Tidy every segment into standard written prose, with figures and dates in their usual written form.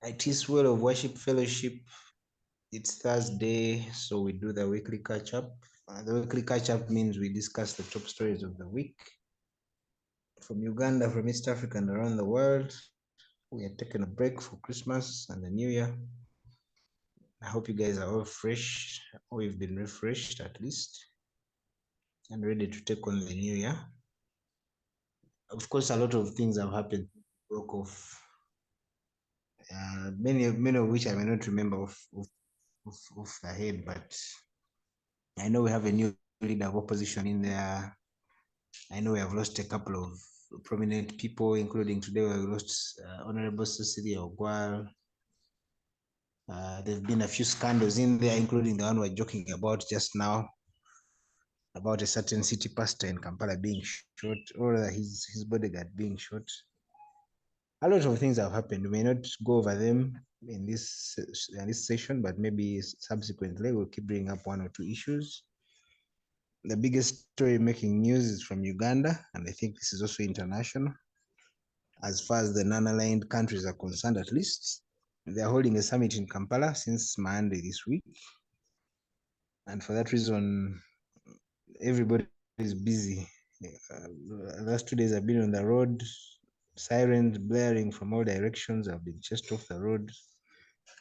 iTiS World of Worship Fellowship. It's Thursday, so we do the weekly catch-up. The weekly catch-up means we discuss the top stories of the week from Uganda, from East Africa, and around the world. We are taking a break for Christmas and the New Year. I hope you guys are all fresh, or you've been refreshed at least, and ready to take on the New Year. Of course, a lot of things have happened. Broke off. Many of which I may not remember off the head, but I know we have a new leader of opposition in there. I know we have lost a couple of prominent people, including today we lost Honorable Cecilia Ogwal. There have been a few scandals in there, including the one we're joking about just now, about a certain city pastor in Kampala being shot, or his bodyguard being shot. A lot of things have happened. We may not go over them in this session, but maybe subsequently we'll keep bringing up one or two issues. The biggest story making news is from Uganda, and I think this is also international. As far as the non-aligned countries are concerned, at least, they are holding a summit in Kampala since Monday this week. And for that reason, everybody is busy. The last 2 days I've been on the road, sirens blaring from all directions. I've been chased off the road.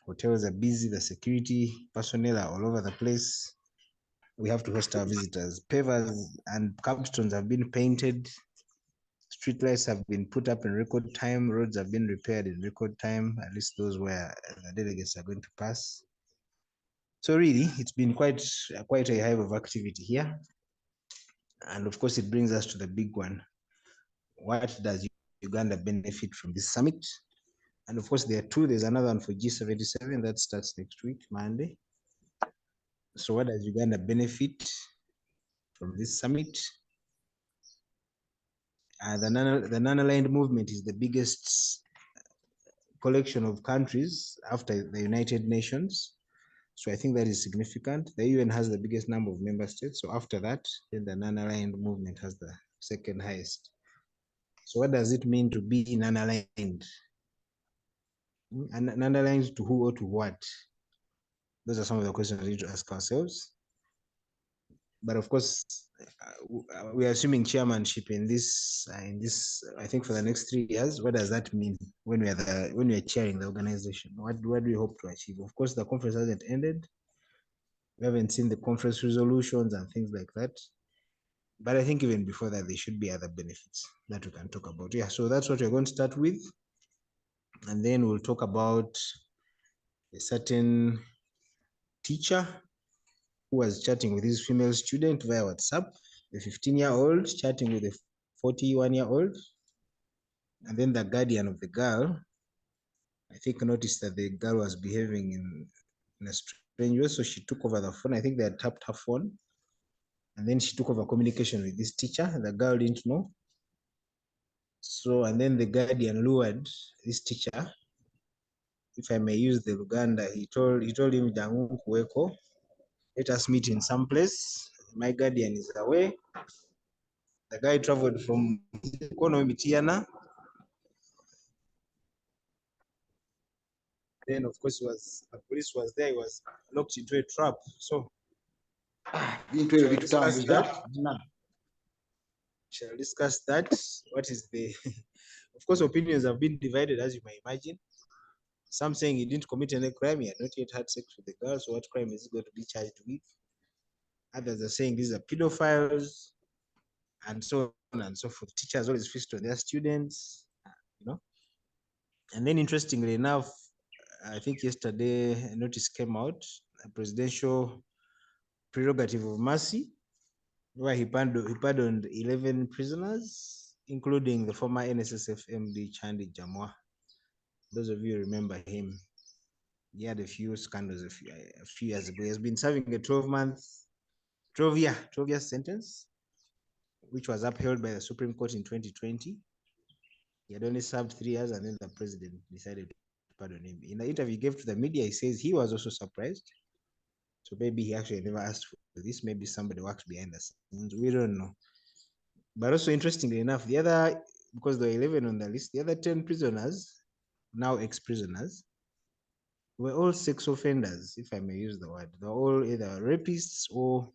Hotels are busy, the security personnel are all over the place. We have to host our visitors. Pavers and capstones have been painted. Streetlights have been put up in record time. Roads have been repaired in record time, at least those where the delegates are going to pass. So really, it's been quite a hive of activity here. And of course, it brings us to the big one. What does Uganda benefit from this summit? And of course, there are two. There's another one for G77 that starts next week, Monday. So what does Uganda benefit from this summit? The non-aligned movement is the biggest collection of countries after the United Nations. So I think that is significant. The UN has the biggest number of member states. So after that, then the non-aligned movement has the second highest. So what does it mean to be non-aligned? And non-aligned to who or to what? Those are some of the questions we need to ask ourselves. But of course, we are assuming chairmanship in this. I think for the next 3 years. What does that mean when we are chairing the organization? What do we hope to achieve? Of course, the conference hasn't ended. We haven't seen the conference resolutions and things like that. But I think even before that, there should be other benefits that we can talk about. Yeah, so that's what we're going to start with. And then we'll talk about a certain teacher who was chatting with his female student via WhatsApp, a 15-year-old chatting with a 41-year-old. And then the guardian of the girl, I think, noticed that the girl was behaving in a strange way. So she took over the phone. I think they had tapped her phone. And then she took over communication with this teacher. The girl didn't know. So, and then the guardian lured this teacher. If I may use the Luganda, he told him, Jangu kuweko, let us meet in some place. My guardian is away. The guy traveled from Kono Mitiana. Then, of course, the police was there. He was locked into a trap. So, shall discuss that. What is the... Of course, opinions have been divided, as you may imagine. Some saying he didn't commit any crime. He had not yet had sex with the girl. So what crime is he going to be charged with? Others are saying these are pedophiles, and so on and so forth. Teachers always feast on their students, And then interestingly enough, I think yesterday a notice came out, a presidential prerogative of mercy, where he pardoned 11 prisoners, including the former NSSF MD Chandi Jamwa. Those of you remember him. He had a few scandals a few years ago. He has been serving a 12-year sentence, which was upheld by the Supreme Court in 2020. He had only served 3 years, and then the president decided to pardon him. In the interview he gave to the media, he says he was also surprised. So maybe he actually never asked for this. Maybe somebody works behind the scenes. We don't know. But also, interestingly enough, because there were 11 on the list, the other 10 prisoners, now ex-prisoners, were all sex offenders, if I may use the word. They're all either rapists or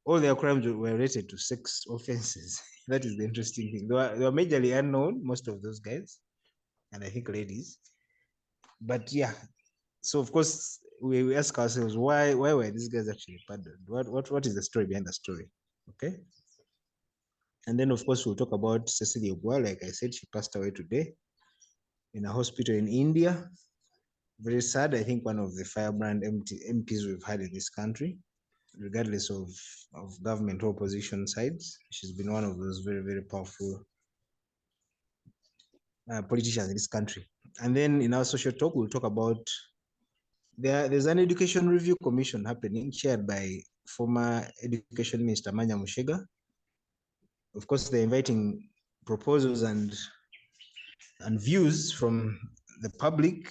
all their crimes were related to sex offenses. That is the interesting thing. They were majorly unknown, most of those guys, and I think ladies. But yeah, so of course we ask ourselves why were these guys actually pardoned? What is the story behind the story? Okay. And then of course we'll talk about Cecilia Ogwal. Like I said, she passed away today in a hospital in India. Very sad. I think one of the firebrand MPs we've had in this country, regardless of government or opposition sides. She's been one of those very, very powerful politicians in this country. And then in our social talk, we'll talk about there's an education review commission happening, chaired by former Education Minister Manya Mushega. Of course, they're inviting proposals and views from the public,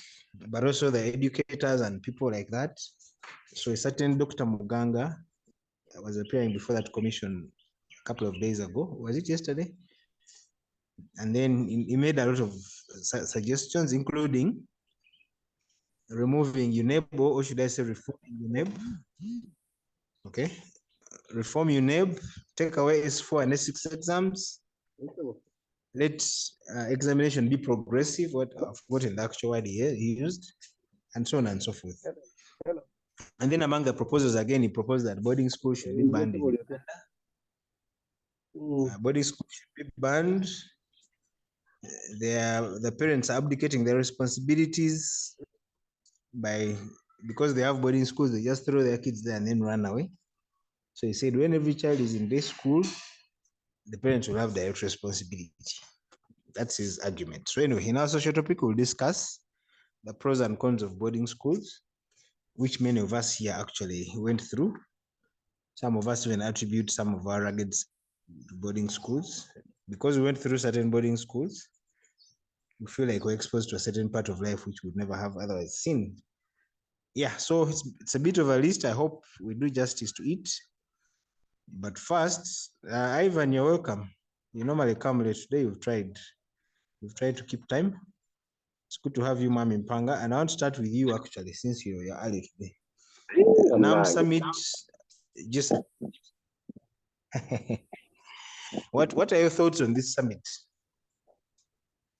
but also the educators and people like that. So a certain Dr. Muganga was appearing before that commission a couple of days ago. Was it yesterday? And then he made a lot of suggestions, including removing UNEB, or should I say reforming UNEB? Okay. Reform UNEB, take away S4 and S6 exams. Let examination be progressive, what I've forgotten the actual word he used, and so on and so forth. And then among the proposals, again, he proposed that boarding school should be banned. Boarding school should be banned. The parents are abdicating their responsibilities because they have boarding schools, they just throw their kids there and then run away. So he said, when every child is in day school, the parents will have direct responsibility. That's his argument. So anyway, in our social topic, we'll discuss the pros and cons of boarding schools, which many of us here actually went through. Some of us even attribute some of our ruggeds to boarding schools. Because we went through certain boarding schools, we feel like we're exposed to a certain part of life which we'd never have otherwise seen. Yeah, so it's a bit of a list. I hope we do justice to it. But first, Ivan, you're welcome. You normally come late today. You've tried to keep time. It's good to have you, Mami Mpanga. And I want to start with you actually, since you're early today. NAM Summit, just what are your thoughts on this summit?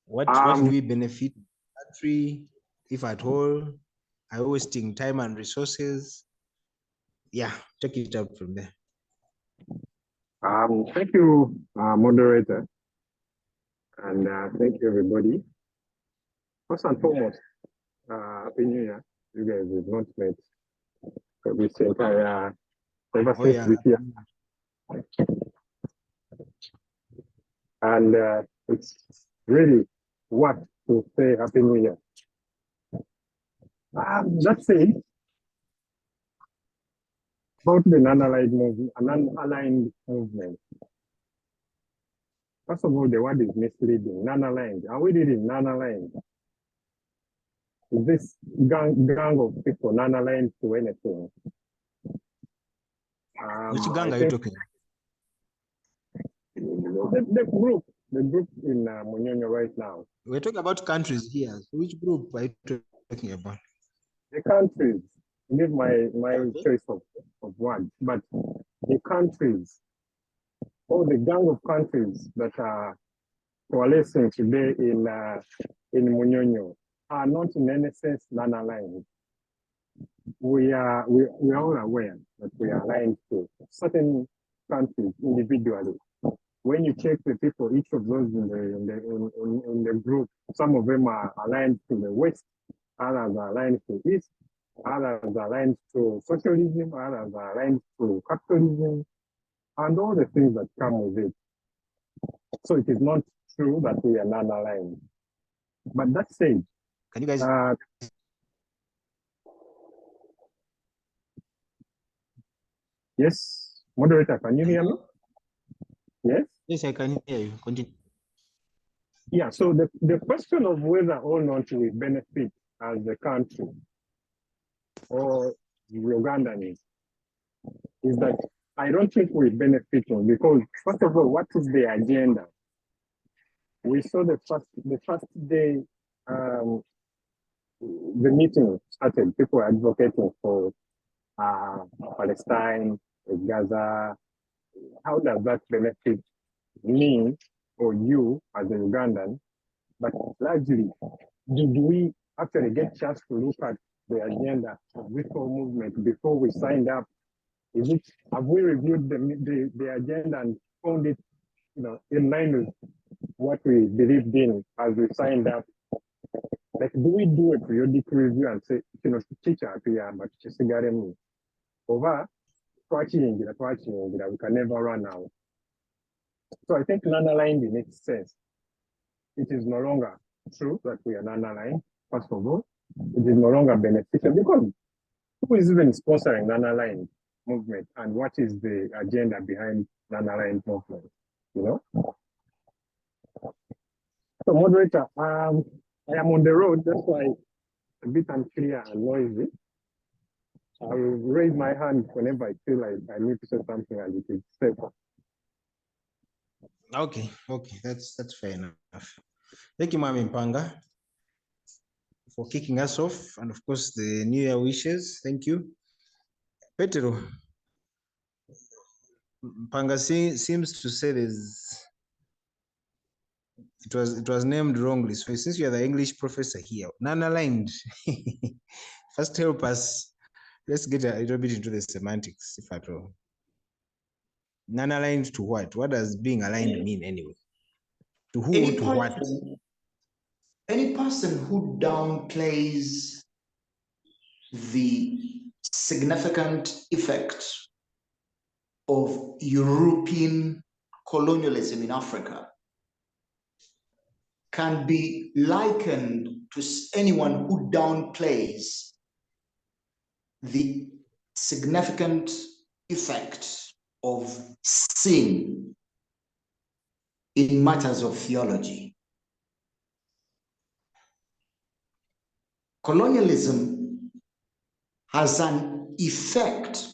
What do we benefit the country, if at all? Are we wasting time and resources? Yeah, take it out from there. Thank you, moderator, and thank you, everybody. First and foremost, Happy New Year. You guys have not met this entire ever since this year. And it's really what to say Happy New Year. That's it. About the non-aligned movement. First of all, the word is misleading. Non-aligned. And we did it non-aligned. Is this gang of people non-aligned to anything? Which gang are you talking about? The group in Munyonyo right now. We're talking about countries here. Which group are you talking about? The countries. Give my choice of words, but the countries, all the gang of countries that are coalescing today in Munyonyo are not in any sense non-aligned. We are all aware that we are aligned to certain countries individually. When you check the people, each of those in the group, some of them are aligned to the West, others are aligned to the East, others are aligned to socialism, others are aligned to capitalism, and all the things that come with it. So it is not true that we are non-aligned. But that said, can you guys? Yes, moderator, can you hear me? Yes? Yes, I can hear you. Continue. Yeah, so the question of whether or not we benefit as a country or Ugandans is that I don't think we benefit because, first of all, what is the agenda? We saw the first day the meeting started, people were advocating for Palestine, Gaza. How does that benefit me or you as a Ugandan? But largely, do we actually get a chance to look at the agenda of this whole movement before we signed up? Have we reviewed the agenda and found it, in line with what we believed in as we signed up? Like, do we do a periodic review and say, teacher, but over, we can never run out. So I think non-aligned makes sense. It is no longer true that we are non-aligned, first of all. It is no longer beneficial because who is even sponsoring non-aligned movement and what is the agenda behind non-aligned movement, So moderator, I am on the road, that's why a bit unclear and noisy. I will raise my hand whenever I feel like I need to say something and it is safer. Okay, that's fair enough. Thank you, Mami Mpanga, for kicking us off, and of course the New Year wishes. Thank you, Petero. Mpanga seems to say it was named wrongly. So since you are the English professor here, non-aligned, first help us. Let's get a little bit into the semantics, if at all. Non-aligned to what? What does being aligned mean anyway? To who or to what? Any person who downplays the significant effect of European colonialism in Africa can be likened to anyone who downplays the significant effect of sin in matters of theology. Colonialism has an effect,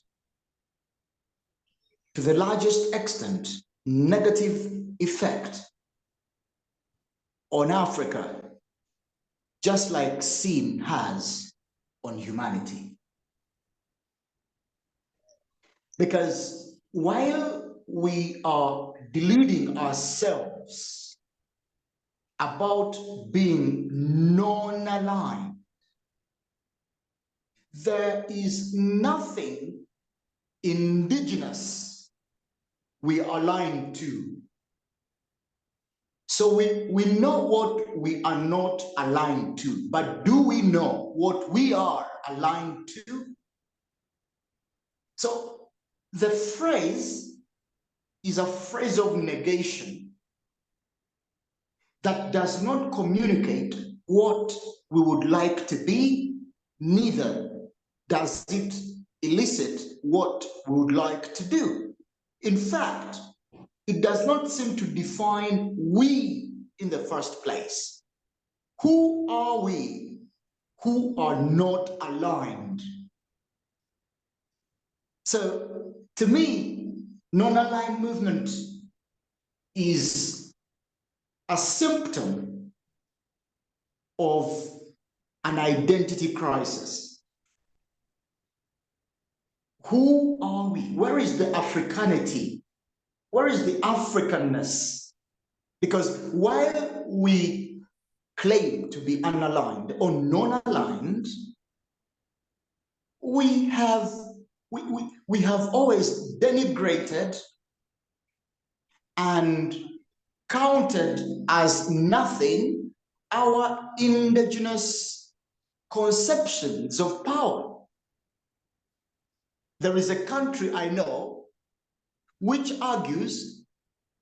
to the largest extent, negative effect on Africa, just like sin has on humanity. Because while we are deluding ourselves about being non-aligned, there is nothing indigenous we are aligned to. So we know what we are not aligned to, but do we know what we are aligned to? So the phrase is a phrase of negation that does not communicate what we would like to be, neither does it elicit what we would like to do. In fact, it does not seem to define we in the first place. Who are we who are not aligned? So to me, non-aligned movement is a symptom of an identity crisis. Who are we? Where is the Africanity? Where is the Africanness? Because while we claim to be unaligned or non-aligned, we have always denigrated and counted as nothing our indigenous conceptions of power. There is a country I know which argues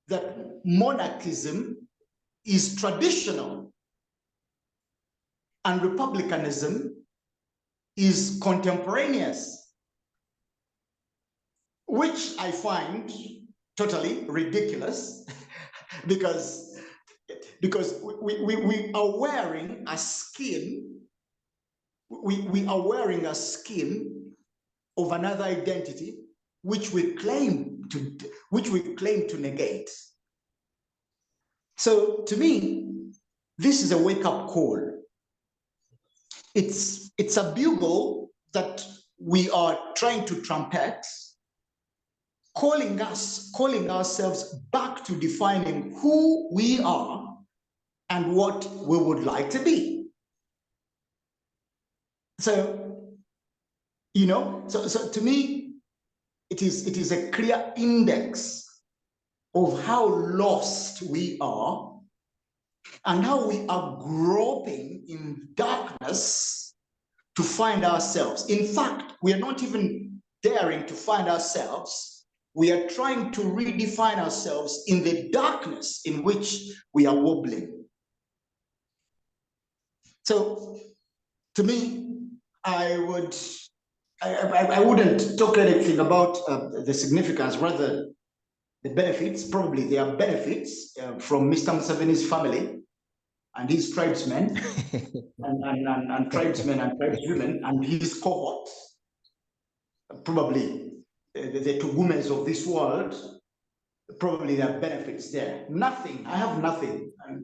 that monarchism is traditional and republicanism is contemporaneous, which I find totally ridiculous because we are wearing a skin, we are wearing a skin of another identity which we claim to negate. So to me, this is a wake-up call it's a bugle that we are trying to trumpet, calling ourselves back to defining who we are and what we would like to be. So, you know, so to me, it is a clear index of how lost we are and how we are groping in darkness to find ourselves. In fact, we are not even daring to find ourselves. We are trying to redefine ourselves in the darkness in which we are wobbling. So, to me, I wouldn't talk anything about the significance, rather the benefits. Probably there are benefits from Mr. Museveni's family and his tribesmen and tribesmen and tribeswomen and his cohort, probably the Tugumes of this world. Probably there are benefits there. Nothing, I have nothing, and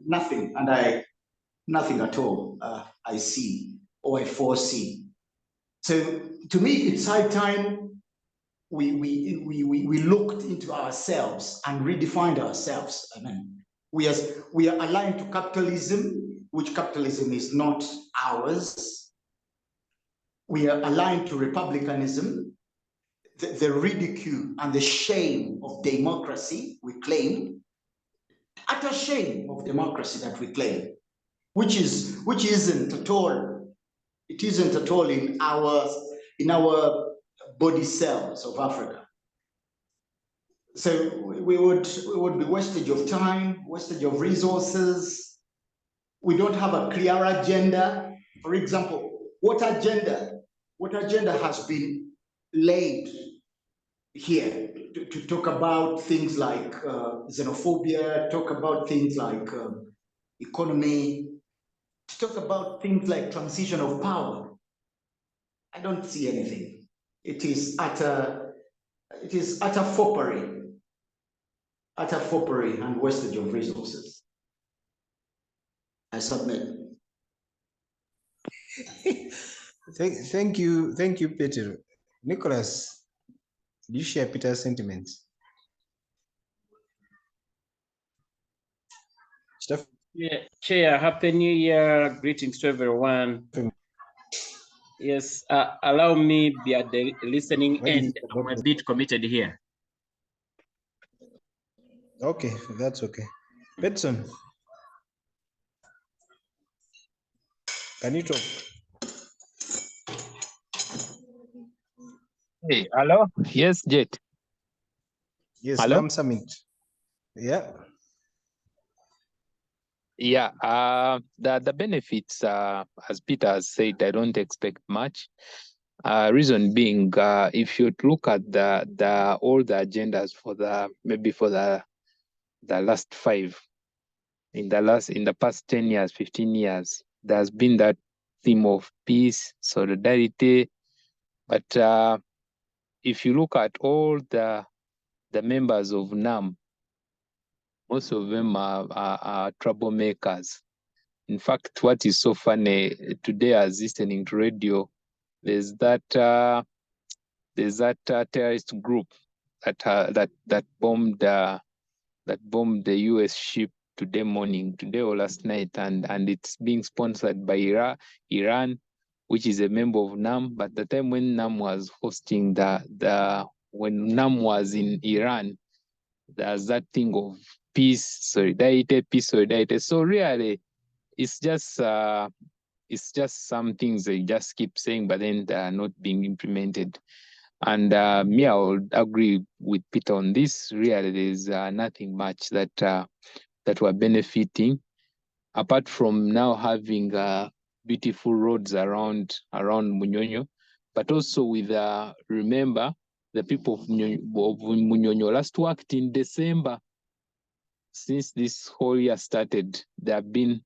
nothing at all I see or I foresee. So to me, it's high time we looked into ourselves and redefined ourselves. I mean, we are aligned to capitalism, which capitalism is not ours. We are aligned to republicanism, the ridicule and the shame of democracy we claim, utter shame of democracy that we claim, which isn't at all. It isn't at all in our body cells of Africa. So we would be wastage of time, wastage of resources. We don't have a clear agenda. For example, what agenda has been laid here to talk about things like xenophobia, talk about things like economy, to talk about things like transition of power? I don't see anything. It is utter foppery and wastage of resources. I submit. Thank you, Peter. Nicholas, do you share Peter's sentiments? Stuff. Yeah, Chair, Happy New Year. Greetings to everyone. Yes, allow me be at the listening end. I'm a bit committed here. Okay, that's okay. Petson, can you talk? Hey, hello? Yes, Jet. Yes, Hello? NAM Summit. Yeah. Yeah, the benefits, as Peter has said, I don't expect much. Reason being, if you look at all the agendas for the last 5, in the past 10 years, 15 years, there's been that theme of peace, solidarity. But if you look at all the members of NAM, most of them are troublemakers. In fact, what is so funny today, as listening to radio, there's that terrorist group that bombed the U.S. ship today or last night, and it's being sponsored by Iran, which is a member of NAM. But the time when NAM was hosting when NAM was in Iran, there's that thing of peace, solidarity. So really, it's just some things they just keep saying, but then they are not being implemented. And me, I would agree with Peter on this. Really, there's nothing much that we're benefiting, apart from now having beautiful roads around Munyonyo, but also with remember the people of Munyonyo last worked in December. Since this whole year started, they have been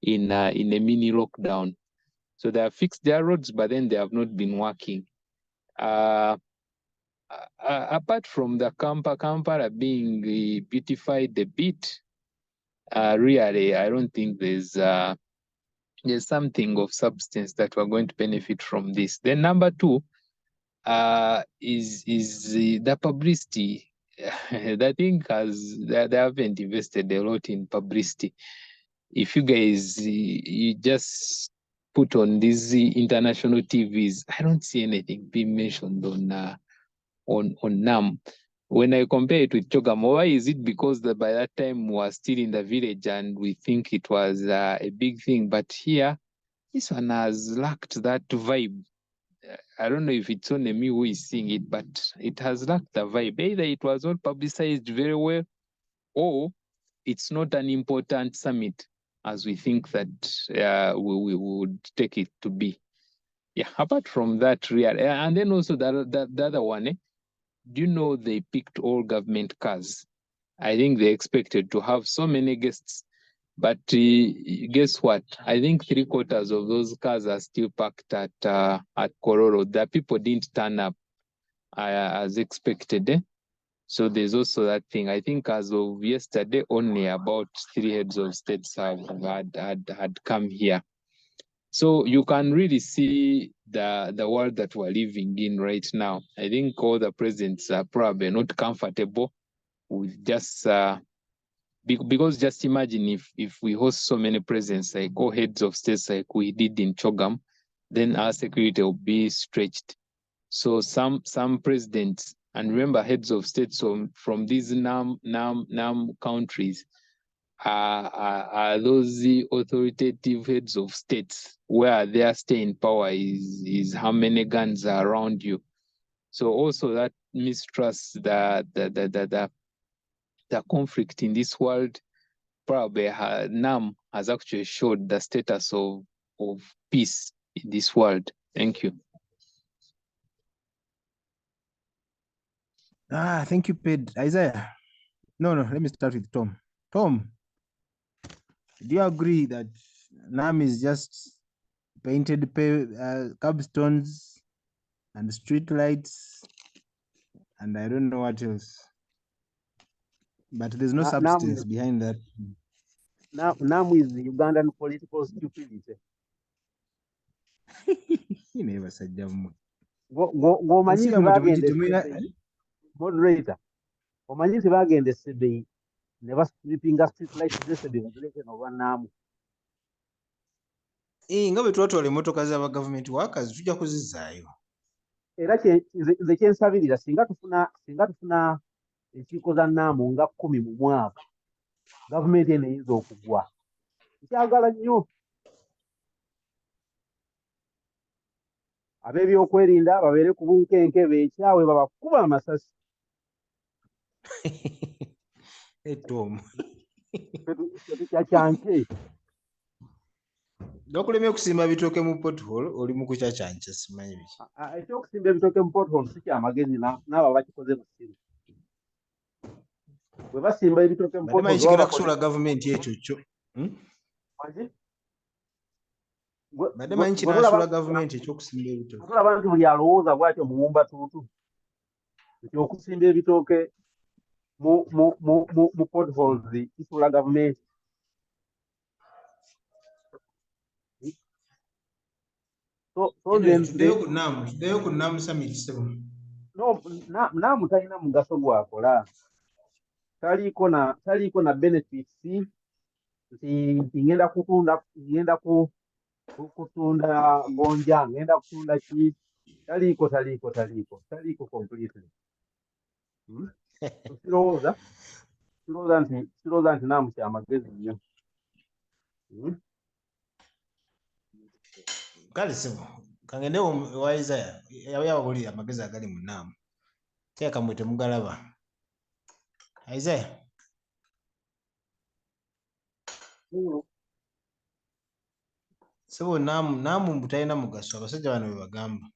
in a mini lockdown. So they have fixed their roads, but then they have not been working. Apart from the Kampala being beautified a bit, really, I don't think there's there's something of substance that we're going to benefit from this. Then number two is the publicity. I think they haven't invested a lot in publicity. If you guys you just put on these international TVs, I don't see anything being mentioned on NAM. When I compare it with Chogamo, why is it? Because by that time we were still in the village and we think it was a big thing. But here, this one has lacked that vibe. I don't know if it's only me who is seeing it, but it has lacked the vibe. Either it was not publicized very well, or it's not an important summit as we think that we would take it to be. Yeah, apart from that, and then also the other one, do you know they picked all government cars? I think they expected to have so many guests, but guess what? I think 3/4 of those cars are still parked at Kororo. The people didn't turn up as expected. So there's also that thing. I think as of yesterday, only about 3 heads of states had come here. So you can really see the world that we're living in right now. I think all the presidents are probably not comfortable with just because just imagine if we host so many presidents, like all heads of states like we did in Chogam, then our security will be stretched. So some presidents, and remember heads of states from these NAM countries are those authoritative heads of states where their stay in power is how many guns are around you. So also that mistrust, the conflict in this world, probably NAM has actually showed the status of peace in this world. Thank you. Thank you, Ped. Isaiah. No, let me start with Tom. Tom, do you agree that NAM is just painted curbstones and street lights, and I don't know what else, but there's no substance behind that? NAM is the Ugandan political stupidity. He never said Jamwa. Moderator, omanyisi bagende Sydney never stripping us street lights this the regulation of NAM. Nga bwe twatwala emmotoka z'aba government workers tujja kuzizaayo. Era ze kyensabirira singa tufuna enkiiko za NAM nga 10 mu mwaka, gavumenti eno eyinza okugwa. Nkyagala nnyo ab'ebyokwerinda babeere ku bunkenke beekyawe babakuba amasasi. Tom. Kyakyanke. N'okulemye okusimba bitooke mu pothole oli mu kukyakyanke simanyi biki. Ekyokusimba ebitooke mu pothole si kyamagezi n'abo bakikoze mu ssimu. Bwe basimba ebitooke mu pothole kigenda kusuula gavumenti ekyo kyo. Badde manyi kinasuula gavumenti ekyokusimba ebitooke. Tulaba nti buli alowooza bw'atyo muwumba tuutu. Ekyokusimba ebitooke mu potholes kisuula gavumenti. Tuddeyo ku NAM summit sebo. No, NAM talina mugaso gwakola. Taliiko na benefits nti ngenda kutunda gonja, ngenda kutunda ki. Taliiko completely. Kirowooza nti NAM kyamagezi nnyo. Kale sebo kangende wa Isaiah yabawulira amagezi agali mu NAM. Teeka mwe temugalaba. Isaiah. Sebo NAM butalina mugaso, abasajja bano bwe bagamba.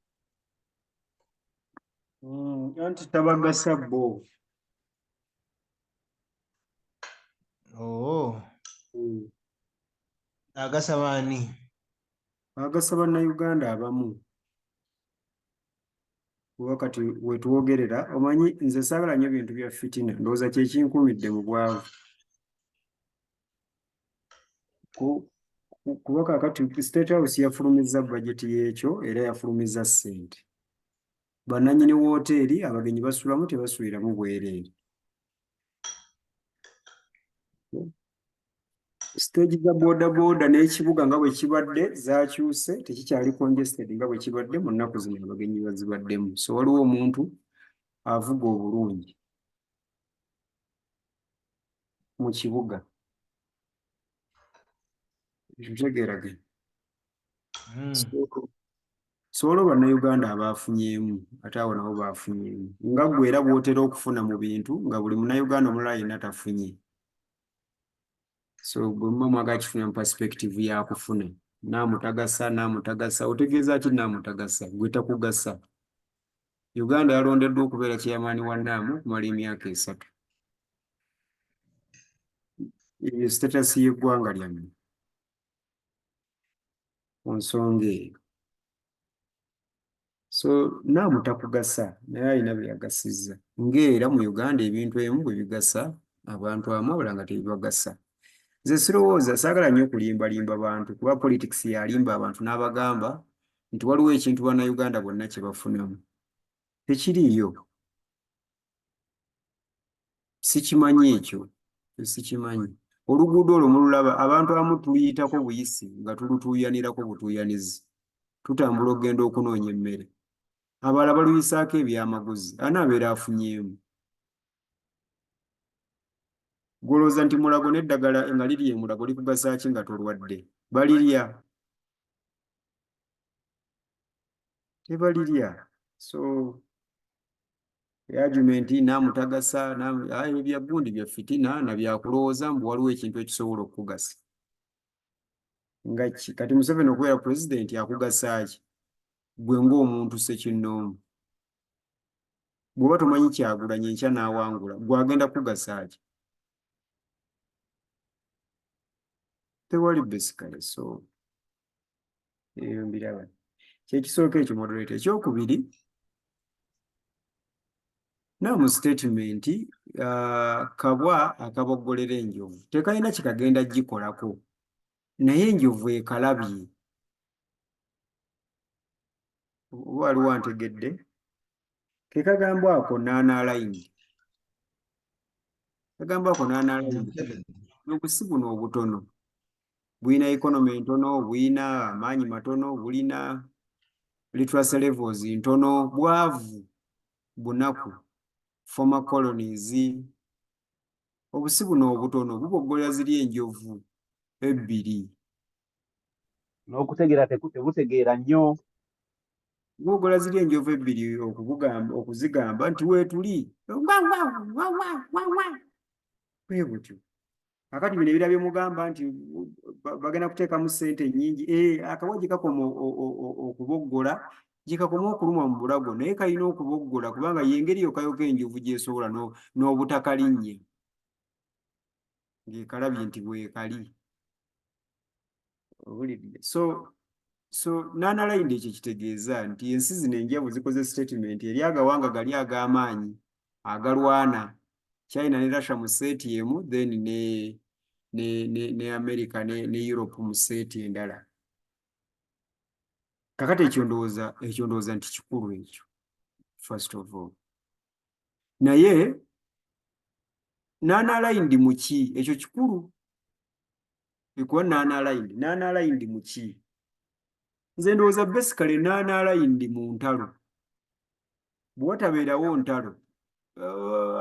Anti tabagasa bo. Agasa baani? Agasa bannayuganda abamu. Wakati wetuwogerera omanyi nze saagala nnyo bintu bya fitina, ndowooza kye kinkumidde mu bwavu. kuba kaakati State House yafulumizza budget y'ekyo era yafulumizza ssente. Bannannyini wooteeri abagenyi basulamu tebasuuliramu bwereere. Stage za boda n'ekibuga nga bwe kibadde zaakyuse, tekikyali congested nga bwe kibadde mu nnaku zino abagenyi bazibaddemu. So waliwo omuntu avuga obulungi mu kibuga. Tutegeeraganye. So olwo bannayuganda abaafunyeemu ate abo nabo baafunyeemu. Nga ggwe era bw'otera okufuna mu bintu nga buli munnayuganda omulala yenna tafunye. So bwe muba mwagala kifuna mu perspective ya kufuna. Naamutagasa. Otegeeza ki naamutagasa? Gwe takugasa. Uganda yalondeddwa okubeera chairman wa NAM okumala emyaka 3. Eyo status y'eggwanga lyammwe. Ku nsonga eyo. So NAM takugasa naye alina bye yagasizza. Ng'era mu Uganda ebintu ebimu bwe bigasa abantu abamu abalala nga tebibagasa. Nze sirowooza, saagala nnyo okulimbalimba bantu kuba politics yalimba abantu n'abagamba nti waliwo ekintu bannayuganda bonna kye bafunamu. Tekiriiyo. Sikimanyi ekyo. Sikimanyi. Oluguudo olwo mululaba abantu abamu tuluyitako buyisi nga tulutuuyanirako butuuyanizi. Tutambula okugenda okunoonya emmere. Abalala baluyisaako ebyamaguzi. Ani abeera afunyeemu? Golooza nti mulago n'eddagala nga liri mulago likugasa ki nga tolwadde? Balirya. Tebalirya. So argument naamutagasa ebya gundi bya fitina na byakulowooza mbu waliwo ekintu ekisobola okukugasa. Nga ki? Kati Museveni okubeera president akugasa ki? Gwe ng'omuntu ssekinnoomu. Bw'oba tomanyi Kyagulanyi enkya n'awangula, gwe agenda kugasa ki? Tewali basically. So eyo mbiraba. Kyekisooka ekyo moderator. Ekyokubiri, NAM statement kabwa akaboggolera enjovu tekalina kikagenda gikolako naye enjovu ekalabye. Waliwo antegedde ke kagambwa ako n'analayindi. Kagambwa ako n'analayindi n'obusi buno obutono bulina economy ntono, bulina amaanyi matono, bulina literacy levels ntono, bwavu, bunaku, former colonies. Obusi buno obutono buboggolera ziri enjovu 2. N'okutegeera tebutegeera nnyo. Buboggolera ziri enjovu 2 okuzigamba nti weetuli. Bwe butyo. Kakati bino ebira byemugamba nti bagenda kuteekamu ssente nnyingi. Akawa gye kakoma okuboggola, gye kakoma okulumwa mu bulago, naye kalina okuboggola kubanga y'engeri yokayoka enjovu gy'esobola n'obutakalinnya. Ng'ekalabye nti bwekali. So n'analayindi ekyo kitegeeza nti ensi zino enjavu zikoze statement eri agawanga gali ag'amaanyi agalwana. China ne Russia mu seeti emu, then ne America ne Europe mu seeti endala. Kakati ekyo ndowooza nti kikulu ekyo, first of all. Naye n'analayindi mu ki? Ekyo kikulu. Ekuwa n'analayindi mu ki? Nze ndowooza basically n'analayindi mu ntalo. Bwe watabeerawo ntalo,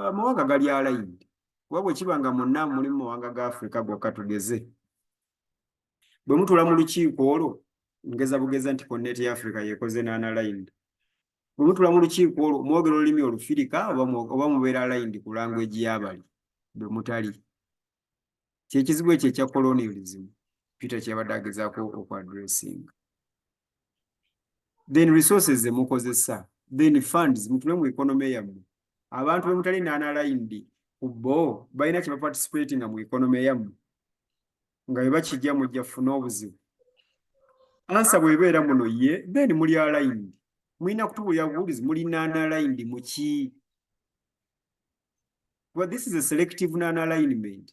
amawanga gali alayindi. Kuba bwe kiba nga munnaamu mulimu mawanga ga Africa gokka tugeze. Bwe mutuula mu lukiiko olwo, ngeza bugeza nti konneeti ya Africa yekoze n'analayindi. Bwe mutuula mu lukiiko olwo, mwogera olulimi olufirika oba mubeera alayindi ku language y'abali bwe mutali. Kyekizibu ekyo ekya colonialism Peter kyabadde agezaako okwadressinga. Then resources ze mukozesa, then funds mutule mu economy yammwe. Abantu bwe mutali n'analayindi ku bo balina kye baparticipatinga mu economy yammwe nga bwe bakijja mujja kufuna obuzibu. Ansa bw'ebeera muno ye, then muli alayindi. Mulina kutubulira bubuulizi, muli n'analayindi mu ki? Well, this is a selective non-alignment.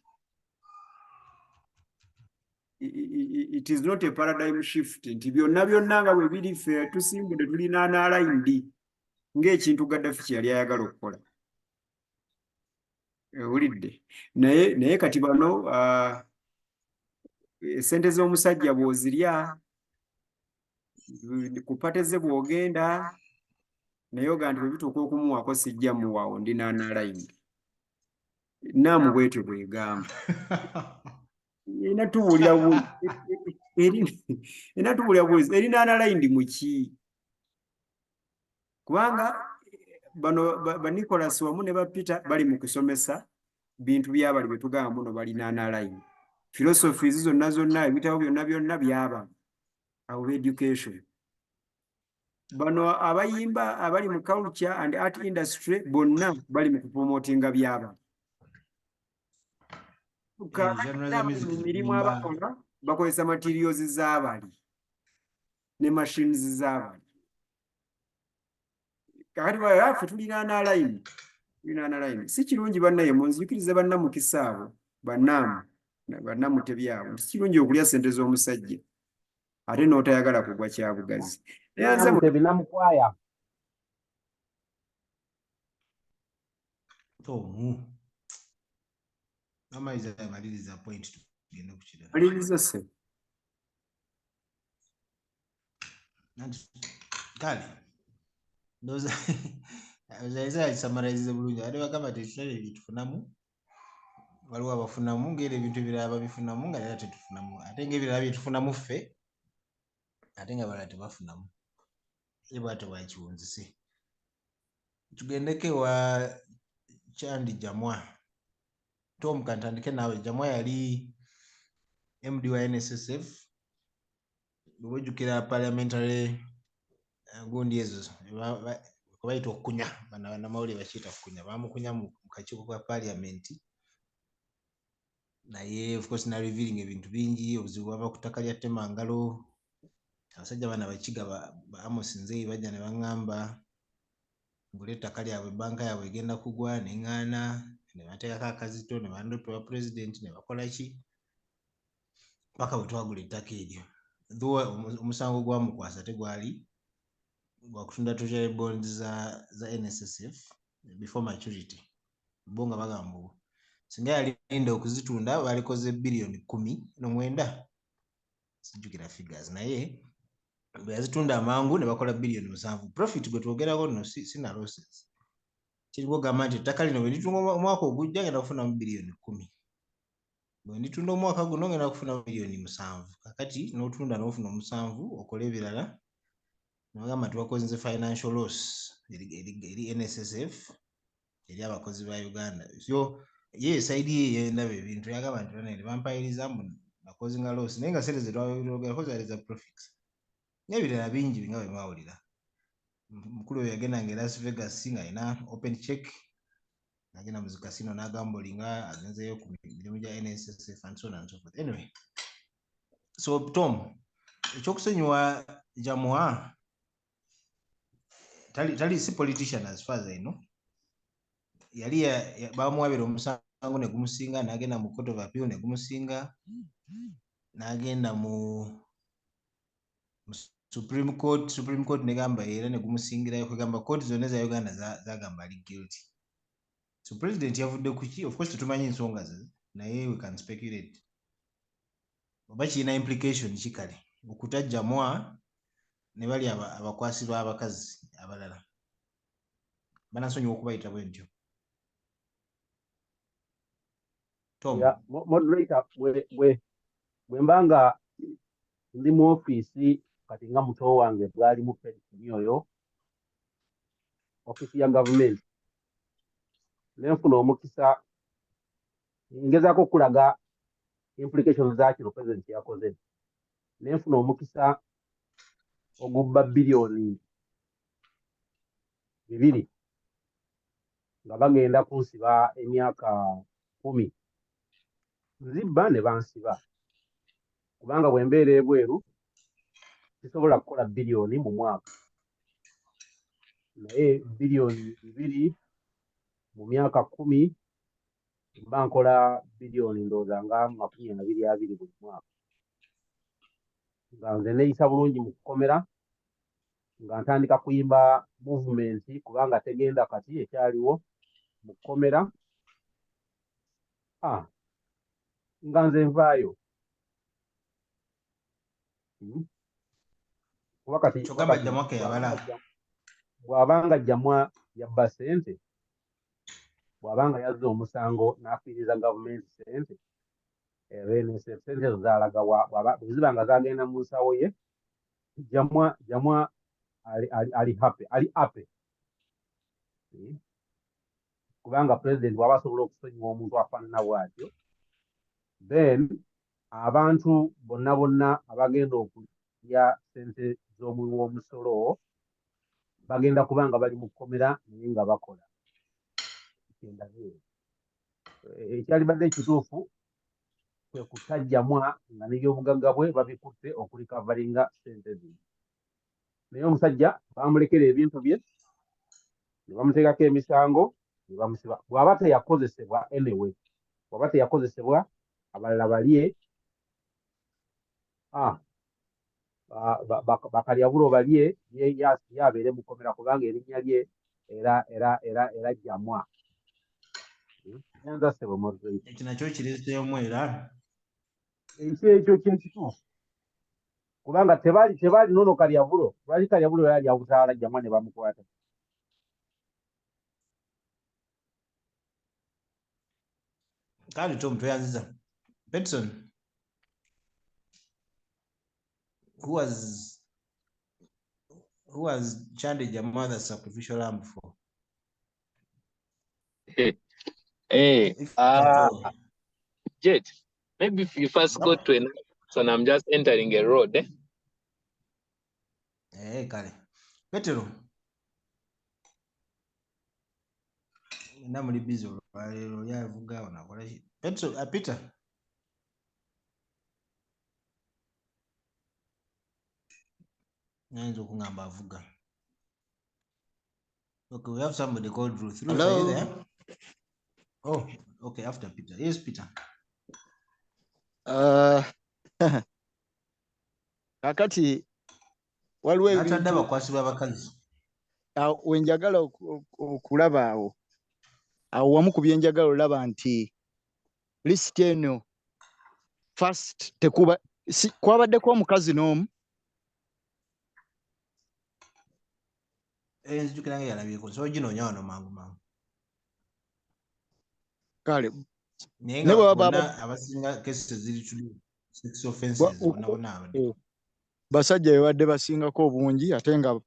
it is not a paradigm shift nti byonna byonna nga bwe biri ffe tusimbudde tulina analayindi ng'ekintu Gaddafi kye yali ayagala okukola. Owulidde naye kati bano sente z'omusajja bw'ozirya ku pate ze bw'ogenda naye oga nti bwe bituuka okumuwaako sijja muwaawo ndi n'analayindi naamu bwetyo bwegamba enatubuulira buwulizi erina analayindi muki kubanga bano ba Nicholas wamu ne ba Peter bali mu kusomesa bintu byabali bye tugamba muno balina analayindi philosophies zonna ebitabo byonna byaba awo education. Bano abayimba abali mu culture and art industry bonna bali mu kupromotinga byaba mirimu abakola bakozesa materials z'abali ne machines z'abali kakati baffe tulina analayini si kirungi bannaye munzikirize bannamukisa abo bannamu tebyabo si kirungi okulya sente z'omusajja ate n'otayagala kugwa kyabugazi binamukwaya amaliriza point tugenda kukirala maliriza se kale ndoza yakisamaraize bulungi ate bagamba tetutale bitufunamu waliwo abafunamu ng'era ebintu ebirala babifunamu nga era tetufunamu ate ng'ebirala byetufunamu ffe ate nga balala tebafunamu ye bwate bwakiwunzise. Tugendeke wa Chandi Jamwa. Tom kantandike nawe. Jamwa yali MD wa NSSF bwejjukira parliamentary gundi ezo kubayita okukunya bannamawulire bakiyita kukunya bamukunya mu kakiiko ka parliament naye of course na revealing ebintu bingi obuzibu bwava ku ttaka lya Temangalo abasajja bana bakiga ba Amos Nzeyi bajja ne baŋŋamba ngula ettaka lyabwe banka yaabwe egenda kugwa neŋŋaana ne bateekako akazito ne bandopa wa president ne bakola ki paka bwe twagula ettaka eryo omusango gwamukwasa tegwali gwa kutunda treasury bonds za NSSF before maturity bo nga bagamba singa yalinda okuzitunda balikoze billioni 19 sijjukira figures naye bwe yazitunda amangu ne bakola billioni 7 profit gwe twogerako nno sina losses kiriko gamba nti ettaka lino bwe litunga omwaka ogujja ngenda kufunamu billioni 10 bwe nditunda omwaka guno ngenda kufunamu billioni 7 kakati n'otunda n'ofuna 7 okola ebirala nogamba tubakoze financial loss eri NSSF eri abakozi ba Uganda so ye saidi ye ndaba ebintu yagamba nti bana bampayiriza mu bakozi nga loss naye nga sente ze twagala kozi za profits n'ebirala bingi binga bwe mwawulira mukulu we yagenda nga Las Vegas nga alina open check agenda mu casino n'agambolinga agenzeyo ku mirimu gya NSSF and so on and so forth. Anyway so Tom ekyokusonyiwa Jamwa tali si politician as far as I know yali bamuwabira omusango ne gumusinga n'agenda mu court of appeal ne gumusinga n'agenda mu Supreme Court negamba era ne gumusingirayo kugamba court zonna za Uganda zagamba ali guilty. So president yavudde kuki of course tetumanyi ensonga ze naye we can speculate oba kirina implication kikale okutajjamwa ne bali abakwasirwa abakazi abalala banasonyiwa okubayita bwe ntyo. Tom moderator bwe mbanga ndi mu ofiisi kati nga muto wange bwali mu pensioni oyo ofiisi ya gavumenti nenfuna omukisa ngezaako okulaga implications za kino president yakoze nenfuna omukisa ogubba billioni 2 nga bagenda kunsiba emyaka 10 nzibba ne bansiba kubanga bwe mbeera ebweru sisobola kukola billioni mu mwaka naye billioni 2 mu myaka 10 mba nkola billioni ndowooza nga 22 buli mwaka nga nze neeyisa bulungi mu kukomera nga ntandika kuyimba movement kubanga tegenda kati ekyaliwo mu kukomera nga nze nvaayo kuba kati bw'abanga Jamwa yabba ssente bw'abanga yazza omusango n'afiiriza gavumenti ssente NSSF ssente ezo zaalaga bwe ziba nga zagenda mu nsawo ye Jamwa ali happy kubanga president bw'aba asobola okusonyiwa omuntu afaanana bw'atyo then abantu bonna abagenda okulya ssente z'omuwi w'omusolo bagenda kubanga bali mu kkomera naye nga bakola ekyalibadde ekituufu kwe kutta Jamwa nga n'ebyobugagga bwe babikutte okurikavaringa ssente zino naye omusajja bamulekera ebintu bye ne bamuteekako emisango ne bamusiba bw'aba teyakozesebwa anyway bw'aba teyakozesebwa abalala balye bakalyabulo balye yabeere mu kkomera kubanga erinnya lye era Jamwa ekyo nakyo kireeseemu era ekyo kiri kituufu kubanga tebaali nono kalyabulo lwaki kalyabulo yali abutaala Jamwa ne bamukwata kale Tom toyanziza Peterson who was Chandi Jamwa the sacrificial lamb for? Jet, maybe if you first go to another person, I'm just entering a road. Kale. Petero. Namuli busy olwaleero yavuga onakola ki? Petero, Peter. Nayinza okungamba avuga. Okay, we have somebody called Ruth. Ruth, are you there? Oh, okay, after Peter. Yes, Peter. Kakati waliwo ebintu abakwasibwa abakazi wenjagala okulaba awo wamu ku byenjagala olaba nti lisiti eno first kwabaddeko omukazi n'omu nzijukira nga yalabyeko so ginoonya wano mangu kale naye nga bonna abasinga cases ziri sex offenses bonna abadde basajja bebadde basingako obungi ate nga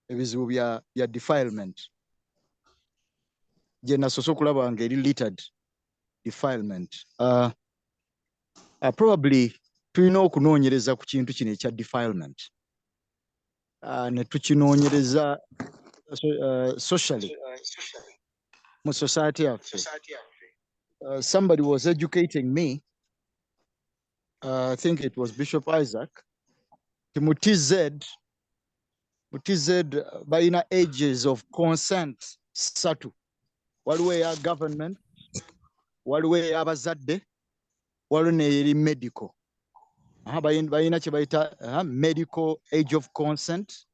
ebizibu bya defilement gye nasoose okulaba nga eri littered defilement probably tulina okunoonyereza ku kintu kino ekya defilement ne tukinoonyereza socially mu society yaffe. Somebody was educating me, I think it was Bishop Isaac, mu TZ balina ages of consent ssatu. Waliwo eya government, waliwo ey'abazadde, waliwo n'eri medical. Balina kye bayita medical age of consent,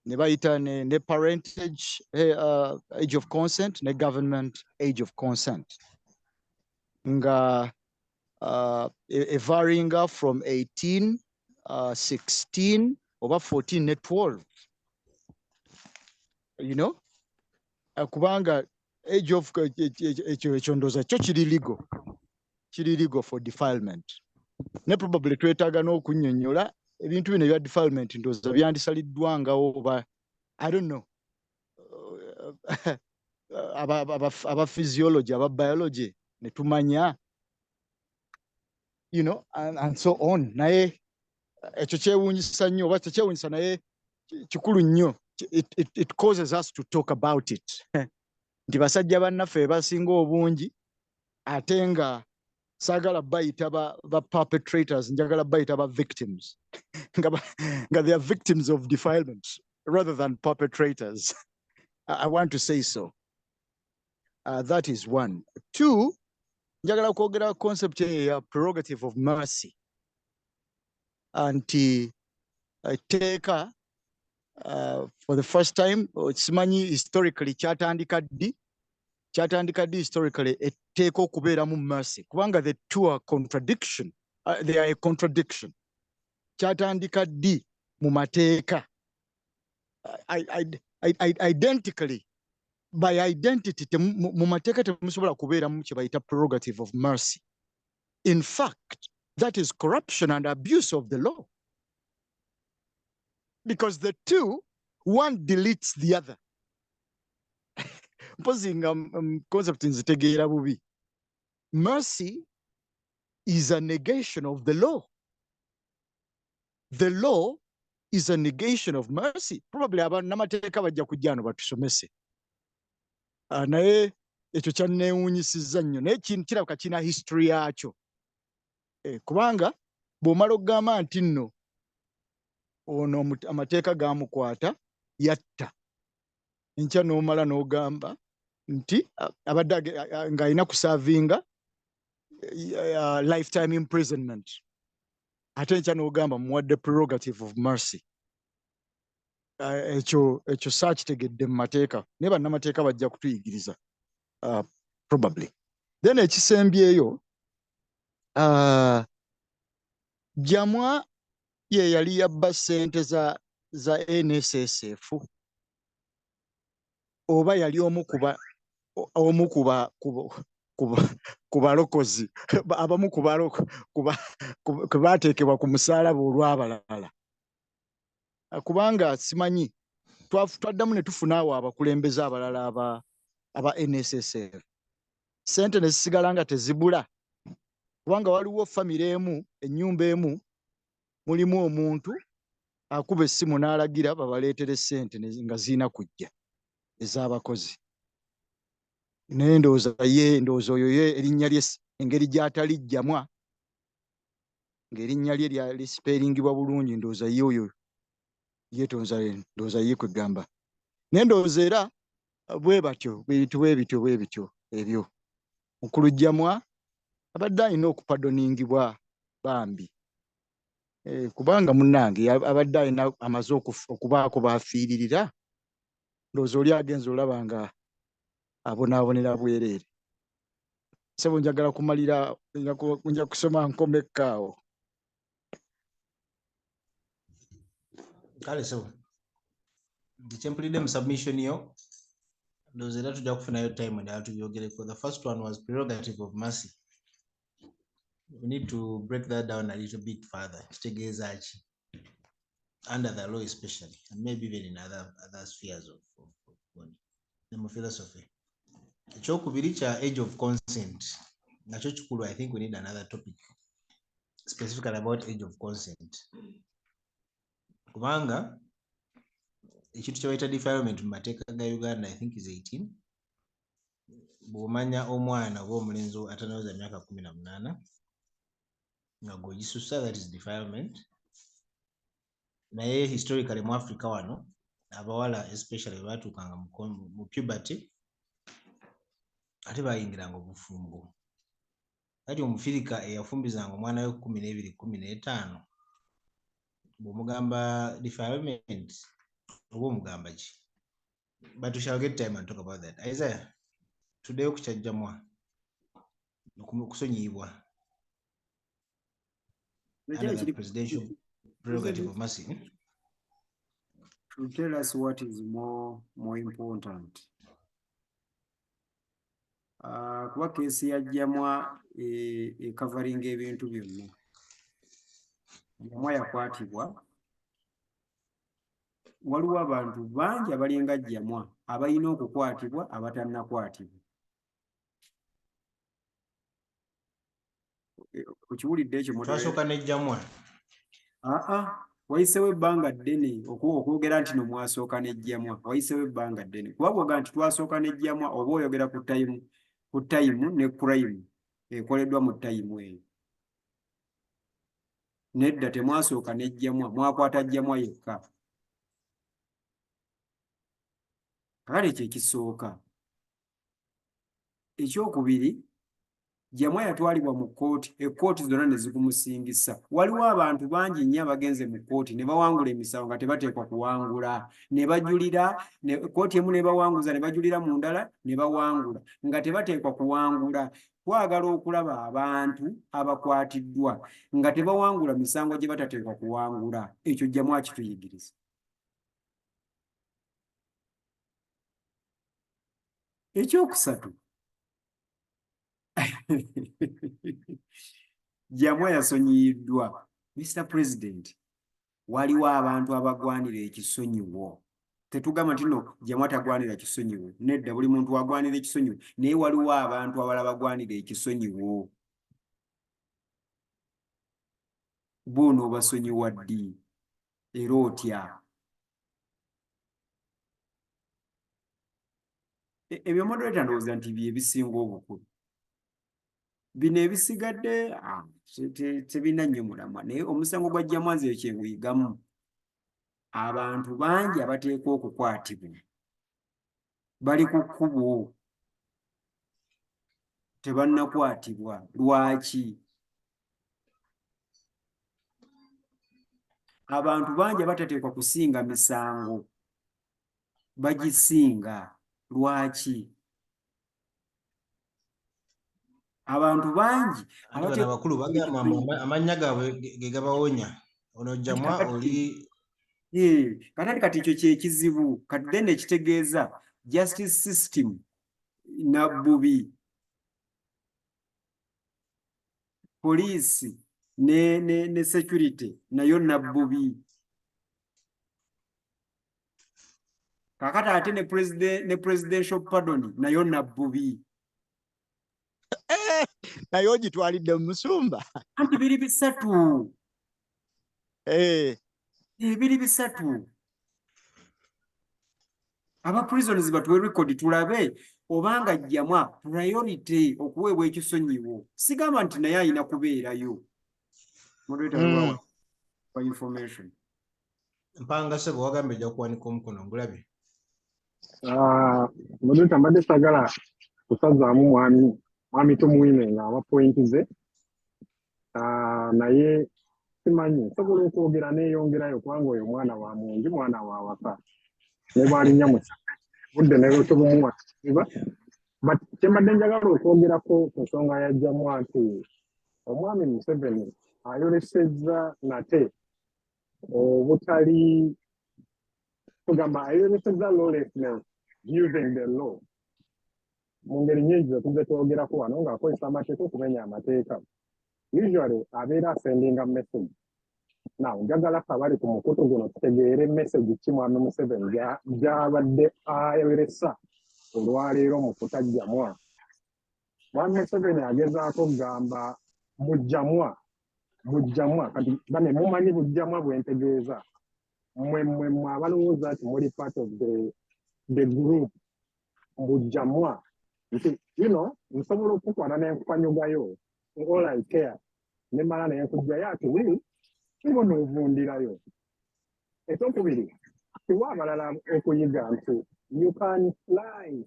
ne bayita ne parentage age of consent, ne government age of consent. Nga varying from 18, 16, over 14, ne 12. You know? Kubanga age of ekyo ndooza kyo kiri legal for defilement. Ne probably twetaaga n'okunnyonnyola ebintu bino ebya defilement ndooza byandisaliddwangawo oba I don't know aba physiology aba biology ne tumanya you know and so on naye ekyo kyewuunyisa nnyo oba tekyewuunyisa naye kikulu nnyo. It causes us to talk about it. Nti basajja bannaffe basinga obungi ate nga saagala bayita ba perpetrators, njagala bayita ba victims. nga they are victims of defilement rather than perpetrators. I want to say so. That is one. Two, njagala kwogera concept ya prerogative of mercy. anti etteeka for the first time simanyi historically kyatandika ddi historically etteeka okubeeramu mercy kubanga the two are contradiction they are a contradiction kyatandika ddi mu mateeka identically by identity mu mateeka temusobola kubeeramu kye bayita prerogative of mercy. In fact, that is corruption and abuse of the law. Because the two, one deletes the other. Concept nzitegeera bubi. Mercy is a negation of the law. The law is a negation of mercy. Probably namateeka bajja kujja wano batusomese. Naye ekyo kyanneewuunyisizza nnyo naye kirabika kina history yakyo. Kubanga bw'omala okugamba nti nno ono amateeka gaamukwata yatta enkya n'omala n'ogamba nti abadde ng'alina kusavinga lifetime imprisonment ate enkya n'ogamba muwadde prerogative of mercy. Ekyo saakitegedde mu mateeka naye bannamateeka bajja kutuyigiriza probably. Then ekisembyeyo Jamwa ye yali yabba ssente za NSSF oba yali omu ku balokozi abamu ku baateekebwa ku musaalaba olw'abalala kubanga simanyi twaddamu ne tufuna awo abakulembeze abalala aba NSSF ssente ne zisigala nga tezibula kubanga waliwo famire emu ennyumba emu mulimu omuntu akuba essimu n'alagira babaleetere ssente nga ziina kujja ez'abakozi naye ndowooza oyo ye erinnya lye engeri gy'atali Jamwa ng'erinnya lye lisipeeringibwa bulungi ndowooza ye oyo yeetonza ndowooza ye kwegamba naye ndowooza era bwe bityo ebyo mukulu Jamwa abadde alina okupadoningibwa bambi kubanga munnange abadde alina amaze okubaako baafiiririra ndowooza oli agenza olaba nga abonaabonera bwereere. Sebo njagala kumalira nja kusoma nkomekkaawo. Kale sebo kyempulidde mu submission yo ndowooza era tujja kufunayo time endala tubyogereko. The first one was prerogative of mercy. We need to break that down a little bit further. Kitegeeza ki under the law especially and maybe even in other spheres of philosophy. Ekyokubiri kya age of consent nakyo kikulu. I think we need another topic specifically about age of consent kubanga ekintu kye bayita defilement mu mateeka ga Uganda I think is 18. Bw'omanya omwana oba omulenzi atanaweza myaka 18 nga gw'ogisussa, that is defilement. Naye historically mu Africa wano abawala especially baatuukanga mu puberty ate bayingiranga obufumbo. Kati Omufirika eyafumbizanga omwana we 12, 15 bw'omugamba defilement oba omugamba ki? But we shall get time and talk about that. Isaiah, tuddeyo ku kya Jamwa okusonyiyibwa under the presidential prerogative of mercy. To tell us what is more important. Kuba keesi ya Jamwa covering ebintu byonna. Jamwa yakwatibwa. Waliwo abantu bangi abalinga Jamwa abalina okukwatibwa abatannakwatibwa. Okiwulidde ekyo mutwe? Twasooka ne Jamwa. Wayisewo ebbanga ddene okwogera nti no mwasooka ne Jamwa. Wayisewo ebbanga ddene. Kuba bw'oga nti twasooka ne Jamwa oba oyogera ku time ne crime ekoleddwa mu time eyo. Nedda temwasooka ne Jamwa, mwakwata Jamwa yekka. Kale kye kisooka. Ekyokubiri, Jamwa yatwalibwa mu kkooti, ekkooti zonna ne zikumusingisa. Waliwo abantu bangi nnyo abagenze mu kkooti ne bawangula emisango nga tebateekwa kuwangula, ne bajulira, kkooti emu ne bawanguza ne bajulira mu ndala ne bawangula nga tebateekwa kuwangula. Twagala okulaba abantu abakwatiddwa nga tebawangula misango gye batateekwa kuwangula. Ekyo Jamwa kituyigiriza. Ekyokusatu, Jamwa yasonyiyiddwa. Mr. President, waliwo abantu abagwanira ekisonyiwo. Tetugamba nti no Jamwa tagwanira kisonyiwo. Nedda, buli muntu agwanira ekisonyiwo. Naye waliwo abantu abalala bagwanira ekisonyiwo. Boono obasonyiwa ddi era otya? Ebyo moderator ndowooza nti bye bisinga obukulu. Bino ebisigadde tebina nnyo mulamwa, naye omusango gwa Jamwa nze kyeguyigamu. Abantu bangi abateekwa okukwatibwa bali ku kkubo tebannakwatibwa. Lwaki? Abantu bangi abatateekwa kusinga misango bagisinga. Lwaki? Abantu bangi abakulu bagamba amannya gaabwe ge gabawonya. Ono Jamwa oli kati ekyo kyekizibu. Kati then ekitegeeza justice system nabbubi, poliisi ne security nayo nabbubi. Kakati ate ne presidential pardon nayo nabbubi. naye ogitwalidde mu musumba. Anti biri bisatu. Biri bisatu. Aba prisons batuwe record tulabe obanga Jamwa priority okuweebwa ekisonyiwo. Sigamba nti naye ayina kubeerayo. Moderator wa information. Mpanga Sebo wagambe ejja kuwanika omukono ngulabye. Moderator mbadde sagala kusazaamu mwami tumuwine nga amapointi ze. Naye simanyi nsobola okwogera neeyongerayo kubanga oyo mwana wa mungi, mwana wa waka. Ne bw'alinnya mu budde ne lwetubumuwa. But kyembadde njagala okwogerako ku nsonga ya Jamwa nti omwami Museveni ayolesezza nate obutali tugamba ayolesezza lawlessness using the law. Mu ngeri nnyingi ze tuzze twogerako wano ng'akozesa amateeka okumenya amateeka. Usually abeera sendinga message. Now njagala abali ku mukutu guno tutegeere message ki mwami Museveni gy'abadde ayolesa olwaleero mu kutajja Jamwa. Mwami Museveni agezaako kugamba Jamwa kati bane mumanyi Jamwa bwentegeeza mmwe abalowooza nti muli part of the group Jamwa nti nsobola okukwata n'enkupanyugayo all I care ne mala n'enkujjayo ati wili tubona ovundirayo. Ekyokubiri kiwa abalala okuyiga nti you can fly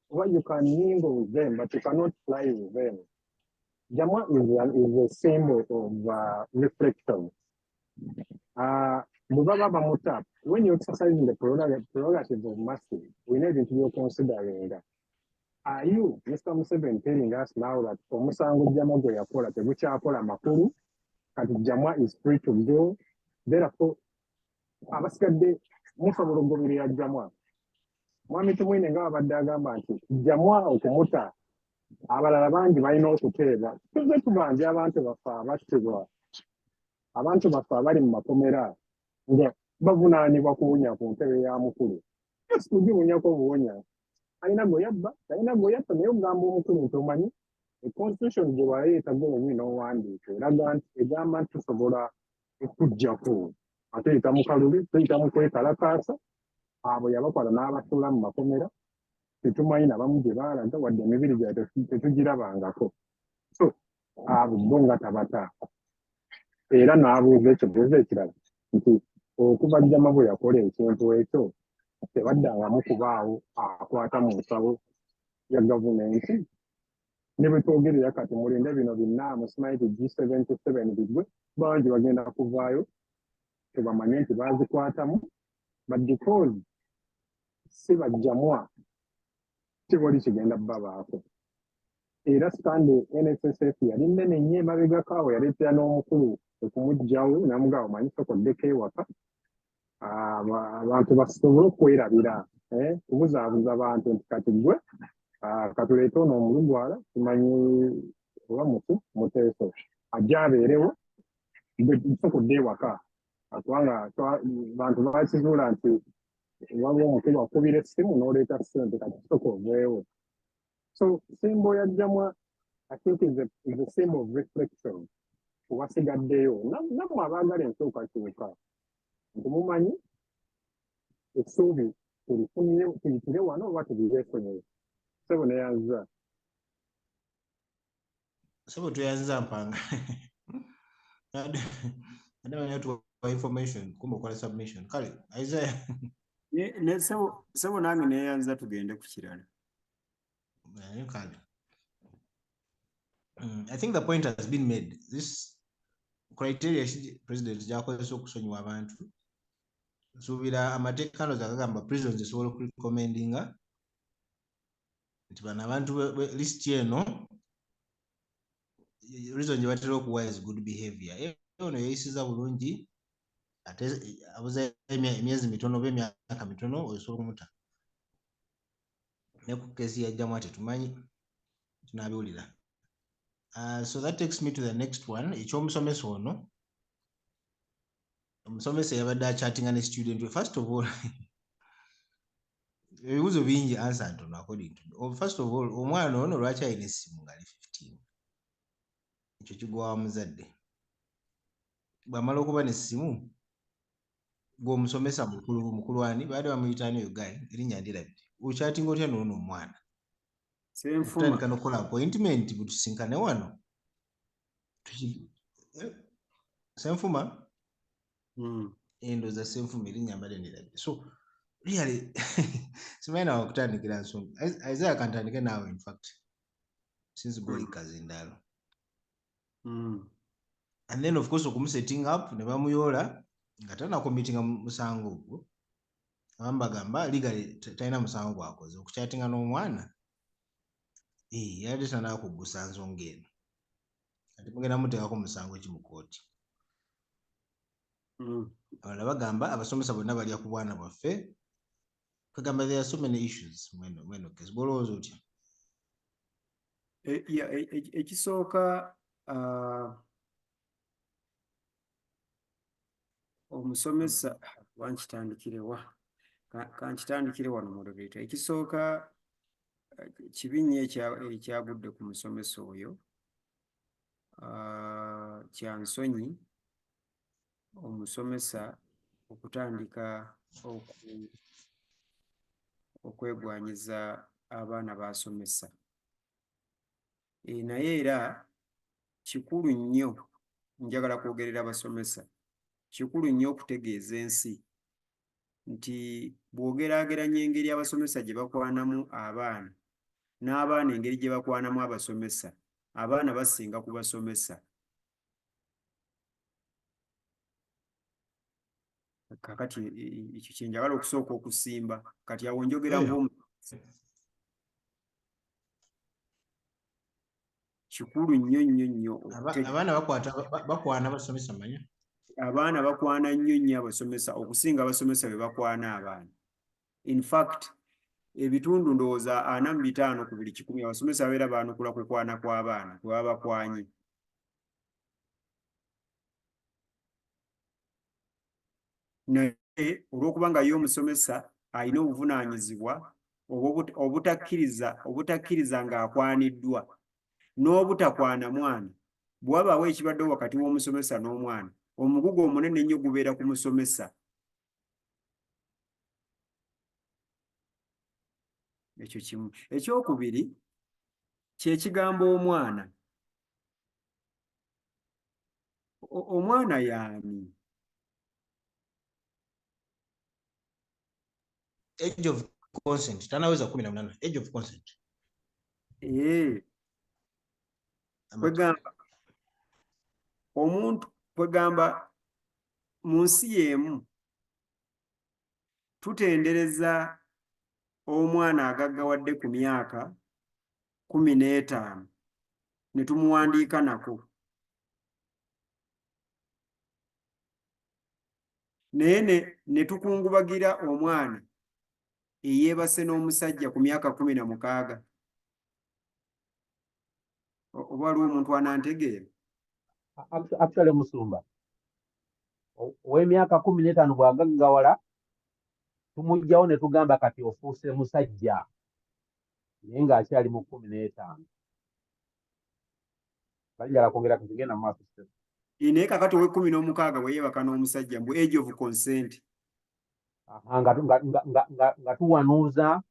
or you can mingle with them but you cannot fly with them. Jamwa is a symbol of reflection. When you're exercising the prerogative of mercy, we need to be considering that. Are you, Mr. Museveni, telling us now that Omusango Jamwa gwe yakola tegukyakola makulu, kati Jamwa is free to go? Therefore, abasigadde musobola okugoberera Jamwa. Mwami tumwine ng'abadde agamba nti Jamwa okumuta abalala bangi balina okuteebwa. Tuzze tubanja abantu baffe abattibwa, abantu baffe abali mu makomera nga bavunaanibwa kuwonya ku ntebe ya mukulu. Esi tugiwonyako obuwonya. Alina gwe yabba, talina gwe yatta naye ogamba omukulu nti omanyi constitution gye waleeta gwe n'owandiika egamba nti tusobola okuggyako ate eyita mu kalulu, tuyita mu kwekalakaasa, abo yabakola n'abasuula mu makomera, tetumanyi nabamu gye baalaga wadde emibiri gyabwe tetugirabangako. So abo bo nga tabata. Era n'abuuza ekyo ekirala nti okuva Jamwa bwe yakola ekintu ekyo tebaddangamu kubaawo akwata mu nsawo ya gavumenti ne bwe twogerera kati mulinde bino binna musimanyi nti G77 bigwe bangi bagenda kuvaayo tebamanye nti bazikwatamu but because si bajjamwa tewali kigenda babaako era sitande NSSF yali nnene nnyo emabegako awo yaleetera n'omukulu okumuggyawo namugamba omanyi sokoddeko ewaka abantu basobole okwerabira kubuzaabuza abantu nti kati gwe katuleete ono omulugwala tumanyi oba muteeso ajja abeerewo tusokudde ewaka kubanga bantu bakizuula nti waliwo omukulu akubira essimu n'oleeta ssente kati tusooka oveewo so symbol ya Jamwa I think is a symbol of reflection wasigaddeyo nammwe abaagala enkyukakyuka nti mumanyi essuubi tuyitire wano oba tubireesonyiwe sebo neyanza sebo tuyanza mpanga adamanya tuwa information kumbe okola submission kale Isaiah ne sebo nange neyanza tugende ku kirala. I think the point has been made. This criteria president jakozesa okusonyiwa abantu suubira amateeka ano agagamba prisons zisobola okurecommendinga nti bano abantu list eno reason gye batera okuwa is good behavior ono yeyisiza bulungi ate abuza emyezi mitono oba emyaka mitono osobola okumuta ne ku keesi ya Jamwa tetumanyi tunabiwulira. So that takes me to the next one. Ekyomusomesa ono omusomesa yabadde achattinga ne student we. First of all ebibuzo bingi answer ntono according to first of all omwana ono lwaki alina essimu nga ali 15 ekyo kigwa muzadde bw'amala okuba n'essimu gw'omusomesa mukulu ani baadde bamuyitaani oyo guy erinnya ndirabire ochattinga otya n'ono omwana Ssenfuma tutandika n'okukola appointment butusinkane wano Ssenfuma endoza Ssenfuma erinnya mbadde ndirabire so really simanyi nawe okutandikira nsonga Isaiah kantandike naawe in fact since boy kazindaalo and then of course okumusetting up ne bamuyoola nga tanakomitinga musango ogwo abamu bagamba legally talina musango gwakoze okukyatinga n'omwana yali tanakuggusa nsonga eno ati mugenda muteekako musango ki mu kooti abalala bagamba abasomesa bonna balya ku bwana bwaffe kagamba there are so many issues mweno kesi golowooza otya ekisooka omusomesa kankitandikire wano mu lubiri ekisooka kibi nnyo ekyagudde ku musomesa oyo kya nsonyi omusomesa okutandika okwegwanyiza abaana basomesa naye era kikulu nnyo njagala kwogerera abasomesa kikulu nnyo okutegeeza ensi nti bw'ogeraageranya engeri abasomesa gye bakwanamu abaana n'abaana engeri gye bakwanamu abasomesa abaana basinga ku basomesa kakati ekyo kye njagala okusooka okusimba kati awo njogera kikulu nnyo abaana bakwana abasomesa manya abaana bakwana nnyo abasomesa okusinga abasomesa be bakwana abaana in fact ebitundu ndowooza 45 ku buli 100 abasomesa babeera baanukula kukwana kw'abaana kwe baba bakwanye naye olw'okuba nga ye omusomesa alina obuvunaanyizibwa obutakkiriza ng'akwaniddwa n'obutakwana mwana bw'abaawo ekibaddewo wakati w'omusomesa n'omwana omugugu omunene ennyo gubeera ku musomesa ekyo kimu ekyokubiri kyekigambo omwana omwana y'ani age of consent tanaweza 18 age of consent kwegamba omuntu kwegamba mu nsi y'emu tutendereza omwana agaggawadde ku myaka 15 ne tumuwandiika nako naye ne tukungubagira omwana eyeebase n'omusajja ku myaka 16 oba waliwo omuntu anantegeera. Actually Musumba ow'emyaka 15 bw'agaggawala tumugyawo ne tugamba kati ofuuse musajja naye ng'akyali mu 15 balinjala kwongera kutugenda mu maaso. Naye kakati owe-16 bwe yeebaka n'omusajja mbu age of consent nga tuwanuuza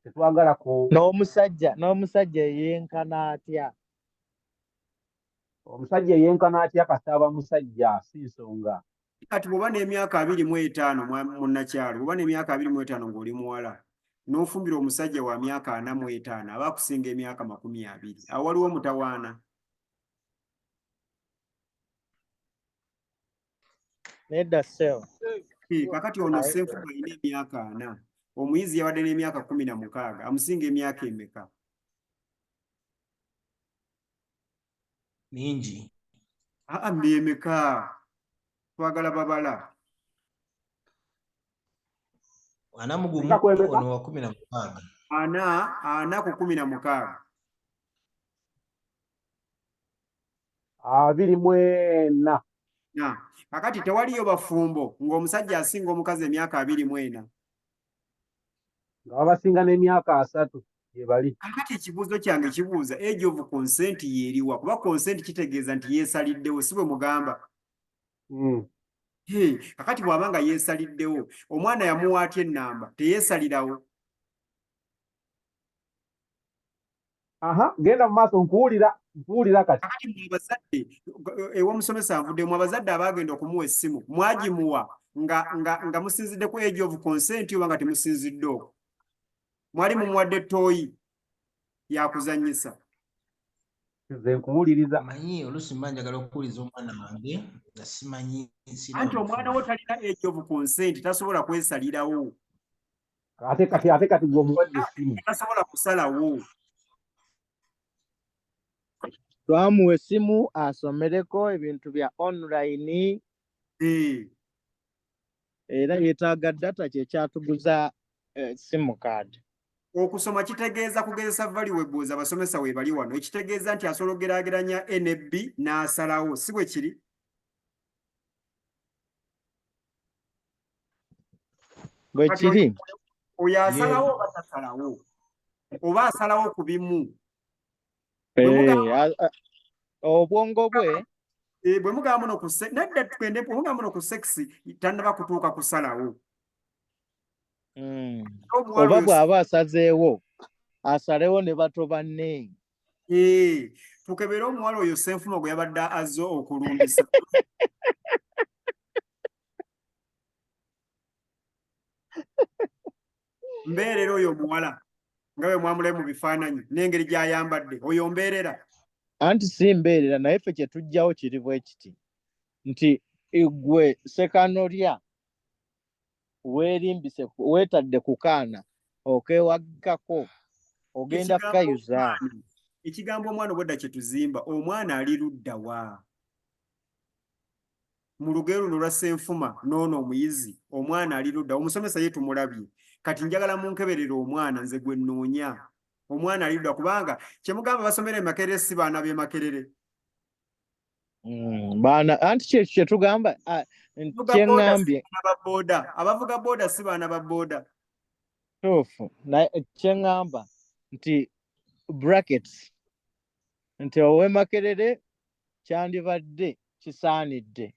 tetwagala ku n'omusajja yenkana atya? Omusajja yenkana atya kasaba musajja si nsonga. Kati bw'oba n'emyaka 25 munnakyalo, bw'oba n'emyaka 25 ng'oli muwala n'ofumbira omusajja wa myaka 45 aba akusinga emyaka 20. Awo waliwo mutawaana. Nedda sewa. Kakati ono Ssenfuma alina emyaka 4. Omuyizi yabadde n'emyaka 16. Amusinga emyaka emeka? Mingi. Myemeka. Twagala babala. Ana mugumu ono wa 16. Ana ku 16. 24. Kakati tewaliyo bafumbo ng'omusajja asinga omukazi emyaka 24. Nga babasinga n'emyaka 3 gye bali. Kakati ekibuuzo kyange kibuuza age of consent yeeriwa? Kuba consent kitegeeza nti yeesaliddewo, si bwe mugamba. Kakati bw'aba nga yeesaliddewo, omwana yamuwa atya ennamba teyeesalirawo? Genda mu maaso nkuwulira kati. Kakati mwe abazadde ew'omusomesa avuddemu, abazadde abaagenda okumuwa essimu mwagimuwa nga musinzidde ku age of consent oba nga temusinzidde okwo? Mwali mumuwadde ttooyi yakuzannyisa? Nze nkuwuliriza. Manyi oluusi mba njagala okuwuliza omwana wange nga simanyi. Anti omwana wo talina age of consent tasobola kwesalirawo. Ate kati gw'omuwadde essimu tasobola kusalawo. Twamuwa essimu asomereko ebintu bya online. Era yeetaaga data kye kyatuguza simu card. Okusoma kitegeeza kugezesa value web abasomesa we bali wano. Ekitegeeza nti asobola ogeraageranya NB n'asalawo, si bwe kiri? Bwe kiri. Oyo asalawo oba tasalawo? Oba asalawo ku bimu? Obwongo bwe bwe mugamba muno ku nedda tugende bwe mugamba muno ku sex tannaba kutuuka kusalawo. Oba bw'aba asazeewo asalewo ne bato banne. Tukebere omuwala oyo Ssenfuma gwe yabadde azze okulumbisa. Mbeerera oyo omuwala nga bwe mwamulabe mu bifaananyi n'engeri gy'ayambadde, oyo mbeerera? Anti si mbeerera, naye ffe kye tujjawo kiri bwe kiti nti gwe sekanolya weerimbise weetadde ku kaana okeewaggako ogenda kukayuza. Ekigambo omwana obwedda kye tuzimba, omwana ali ludda wa? Mu lugero luno lwa Ssenfuma n'ono omuyizi, omwana ali ludda. Omusomesa ye tumulabye, kati njagala munkeberere omwana nze gwe nnoonya. Omwana ali ludda kubanga kye mugamba basomera e Makerere si baana b'e Makerere. Baana anti kye tugamba kyeŋŋambye abavuga booda si baana ba booda. tuufu kyeŋŋamba nti brackets nti ow'e Makerere kyandibadde kisaanidde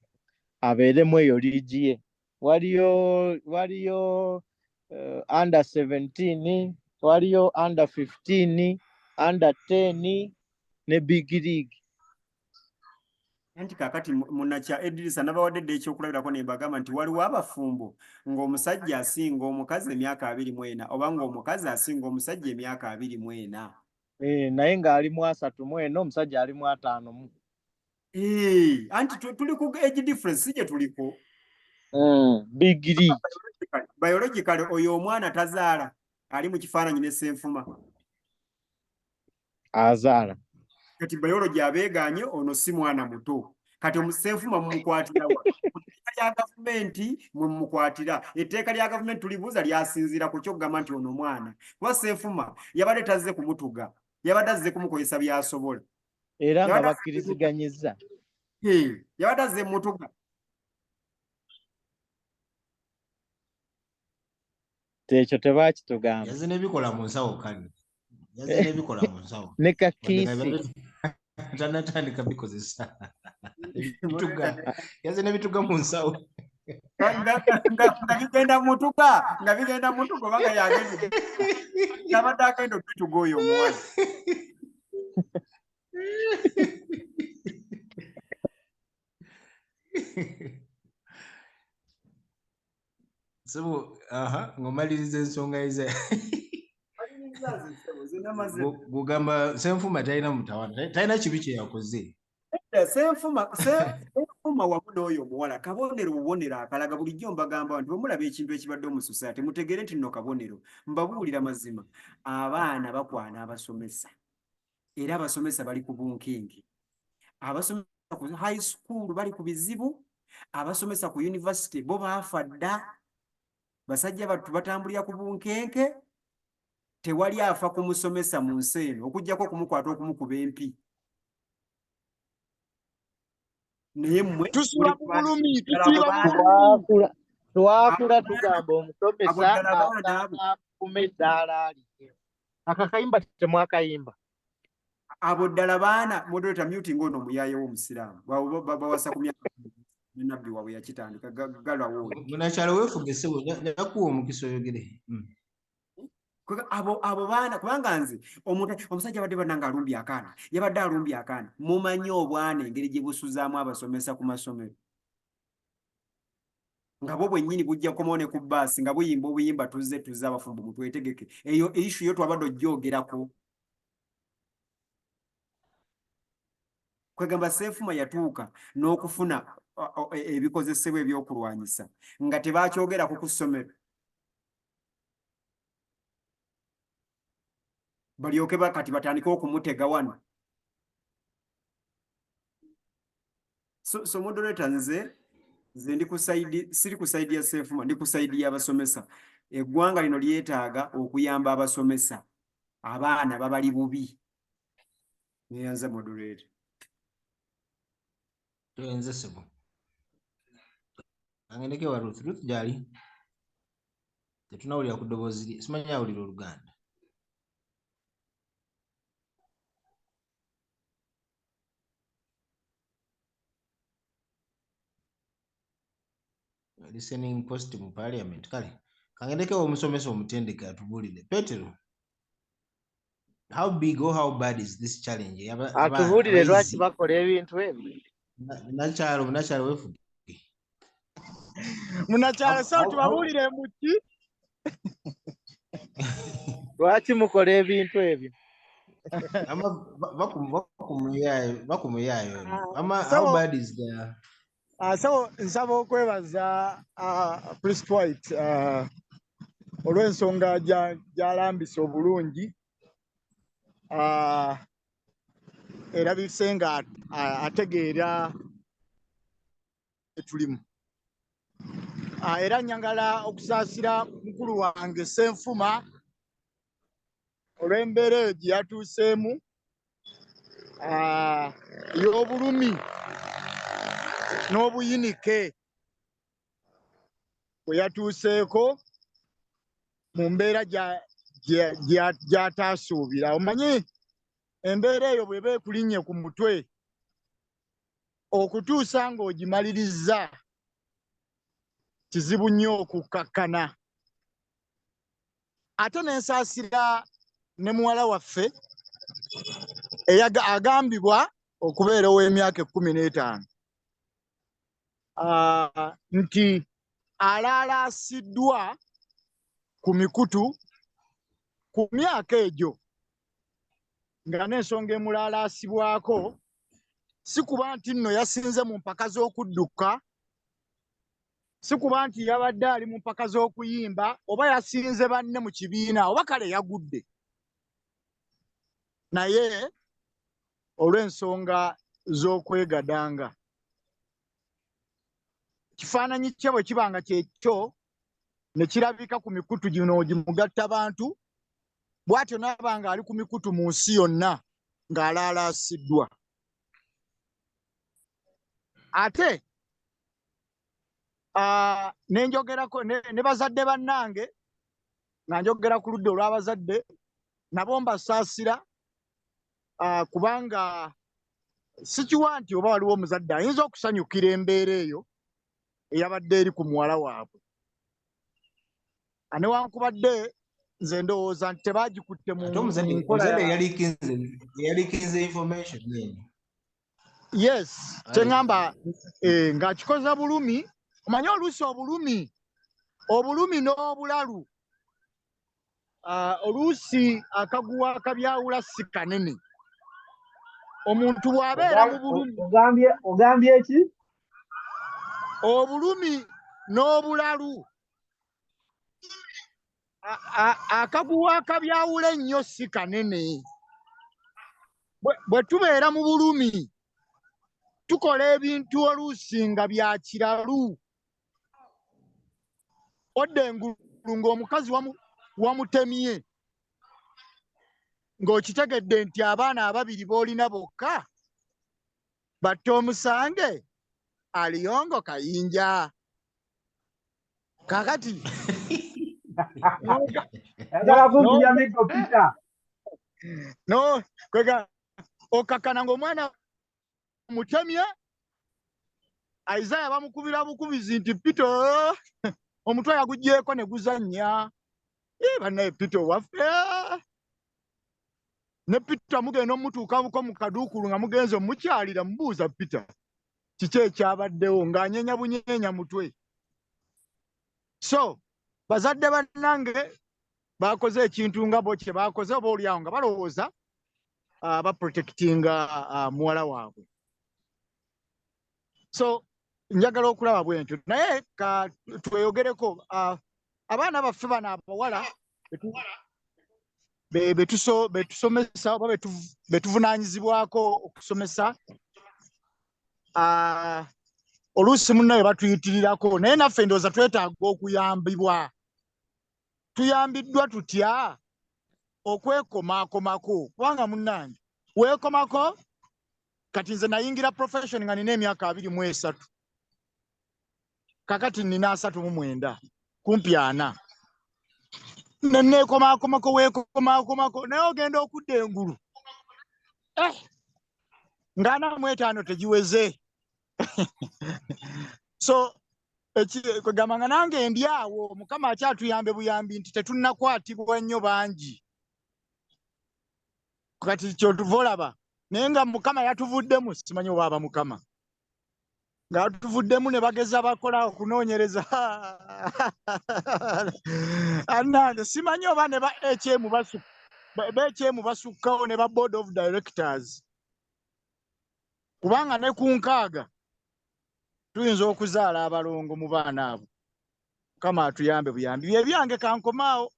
abeeremu eyo liigi ye. Waliyo under 17, waliyo under 15, under 10 ne big league. Anti kakati munnakya Edrisa nabawadde dde ekyokulabirako ne mbagamba nti waliwo abafumbo ng'omusajja asinga omukazi emyaka 24 oba ng'omukazi asinga omusajja emyaka 24. naye ng'ali mu 34 omusajja ali mu 5. Anti tuli ku age difference sije tuliko. Bigiri. Biological oyo omwana tazaala ali mu kifaananyi ne Ssenfuma. Azaala. Kati biology abeeganye ono si mwana muto. Kati Ssenfuma mumukwatira wa? Etteeka lya gavumenti mwe mumukwatira. Etteeka lya gavumenti tulibuuza lyasinziira ku ky'okugamba nti ono mwana. Kuba Ssenfuma yabadde tazze kumutuga. Yabadde azze kumukozesa by'asobola. Era nga bakkiriziganyizza. Yabadde azze mutuga. Ekyo tebaakitugamba. Yazze n'ebikola mu nsawo kale. Yazze n'ebikola mu nsawo. Ne kakiisi. Tanatandika bikozesa. Yazze n'ebituga mu nsawo. Nga bigenda mutuga. Nga bigenda mutuga oba nga yagende. Yabadde agenda okituga oyo omuwala. So, ngomaliriza ensonga eze. Gugamba Ssenfuma talina mutawana. Talina kibi kye yakoze. Ssenfuma wamu n'oyo omuwala kabonero bubonero akalaga bulijjo mbagamba nti bwemulaba ekintu ekibadde mu society mutegere nti nno kabonero. Mbabuulira mazima. Abaana bakwana abasomesa. Era abasomesa bali ku bunkingi. Abasomesa ku high school bali ku bizibu. Abasomesa ku university bo baafa dda. Basajja battu batambulira ku bunkenke. Tewali afa kumusomesa mu nsi eno okuggyako okumukwata okumukuba empi. Naye mmwe tusula mu bulumi, twakula tugamba omusomesa akuma eddaala alike. Akakayimba temwakayimba. Abo ddala baana moderator muting ono muyaaye w'omusiraamu bawasa ku myaka nabbi waabwe yakitandika galawo. Munakyalo weefugese nakuwa omukisa oyogere. Abo baana kubanga nze omusajja abadde bannanga alumbye akaana yabadde alumbye akaana mumanyi obwana engeri gye busuzaamu abasomesa ku masomero nga bo bwennyini bujja kukomone ku bbaasi nga buyimba obuyimba tuzze abafumbo mutwetegeke eyo ishu yo twabadde ojjoogerako. Kwegamba Ssenfuma yatuuka n'okufuna ebikozesebwa ebyokulwanyisa nga tebakyogerako ku ssomero. Balyoke kati batandike okumutega wano. So moderator nze ndi ku side siri ku side ya Ssenfuma ndi ku side y'abasomesa. Eggwanga lino lyetaaga okuyamba abasomesa. Abaana babali bubi. Neyanza moderator. Tuenze sebo. Angendeke wa Ruth jali. Tetunawulira ku ddoboozi simanyi awulira Oluganda. Listening post mu parliament kale kangendeke omusomesa omutendeke atubulire Petero, how big or how bad is this challenge? Atubulire lwaki bakola ebintu ebyo. Munakyalo wefuge munakyalo so tubabulire muki lwaki mukola ebintu ebyo. Bakumuyayo. How bad is the so nsaba okwebaza Principal White olw'ensonga gy'alambisa obulungi era bisenga ategeera etulimu era nyagala okusaasira mukulu wange Ssenfuma olw'embeera eyo gye yatuuseemu y'obulumi n'obuyinike bwe yatuuseeko mu mbeera gy'ataasuubira. Omanyi embeera eyo bw'eba ekulinnye ku mutwe okutuusa ng'ogimaliriza kizibu nnyo okukkakkana. Ate n'ensaasira ne muwala waffe agambibwa okubeera ow'emyaka 15 nti alaalaasiddwa ku mikutu ku myaka egyo nga n'ensonga emulaalasibwako si kuba nti nno yasinze mu mpaka z'okudduka, si kuba nti yabadde ali mu mpaka z'okuyimba oba yasinze banne mu kibiina oba kale yagudde, naye olw'ensonga z'okwegadanga kifaananyi kye bwe kiba nga kyekyo ne kirabika ku mikutu gino gimugatta bantu, bw'atyo n'aba nga ali ku mikutu mu nsi yonna ng'alaalaasiddwa. Ate nenjogerako ne bazadde bannange nga njogera ku ludda olw'abazadde nabo mbasaasira, kubanga sikiwa nti oba waliwo omuzadde ayinza okusanyukira embeera eyo eyabadde eri ku muwala waabwe, newankubadde nze ndowooza nti tebaagikutte mu nkola yalikinze information yeni. Yes, kyeŋŋamba ng'akikoza bulumi. Omanyi oluusi obulumi n'obulalu oluusi akaguwa akabyawula si kanene. Omuntu bw'abeera mu bulumi. Ogambye eki? Obulumi n'obulalu akaguwa akabyawula ennyo si kanene. Bwe tubeera mu bulumi tukola ebintu oluusi nga bya kiralu. Odda engulu ng'omukazi wamutemye ng'okitegedde nti abaana ababiri b'olina bokka batte omusange aliyongo kayinja. Kakati okakana ng'omwana mutemye, Isaiah bamukubira bukubizi nti Pito omutwe yagugyeko ne guzannya. Bannaye Pito waffe. Ne Pito mugenda omutuukabuko mu kaduukulu nga mugenze omukyalira mubuuza Pita kiki ekyabaddewo ng'anyenya bunyeenya mutwe. So bazadde bannange bakoze ekintu nga bo kye bakoze, oba oliawo nga balowooza baprotectinga muwala waabwe. So njagala okulaba bwentyo, naye ka tweyogereko abaana baffe bano abawala betusomesa oba betuvunaanyizibwako okusomesa, oluusi munnaye batuyitirirako, naye naffe ndowooza twetaaga okuyambibwa. Tuyambiddwa tutya okwekomaakomako, kubanga munnange weekomako. Kati nze nayingira profession nga nina emyaka 23, kakati nina 39 kumpi 40. Neneekomaakomako weekomaakomako, naye ogenda okudda engulu nga 45 tegiweze. So kwegamba nga nange ndi awo, Mukama akyatuyambe buyambi nti tetunnakwatibwa nnyo bangi. Kati kyotuva olaba naye nga Mukama yatuvuddemu, simanyi oba Mukama nga yatuvuddemu ne bageza bakola okunoonyereza. Annange simanyi oba ne ba HM basukkawo ne ba board of directors, kubanga ne ku nkaaga tuyinza okuzaala abalongo mu baana abo. Mukama atuyambe buyambi. Bye byange kankomaawo.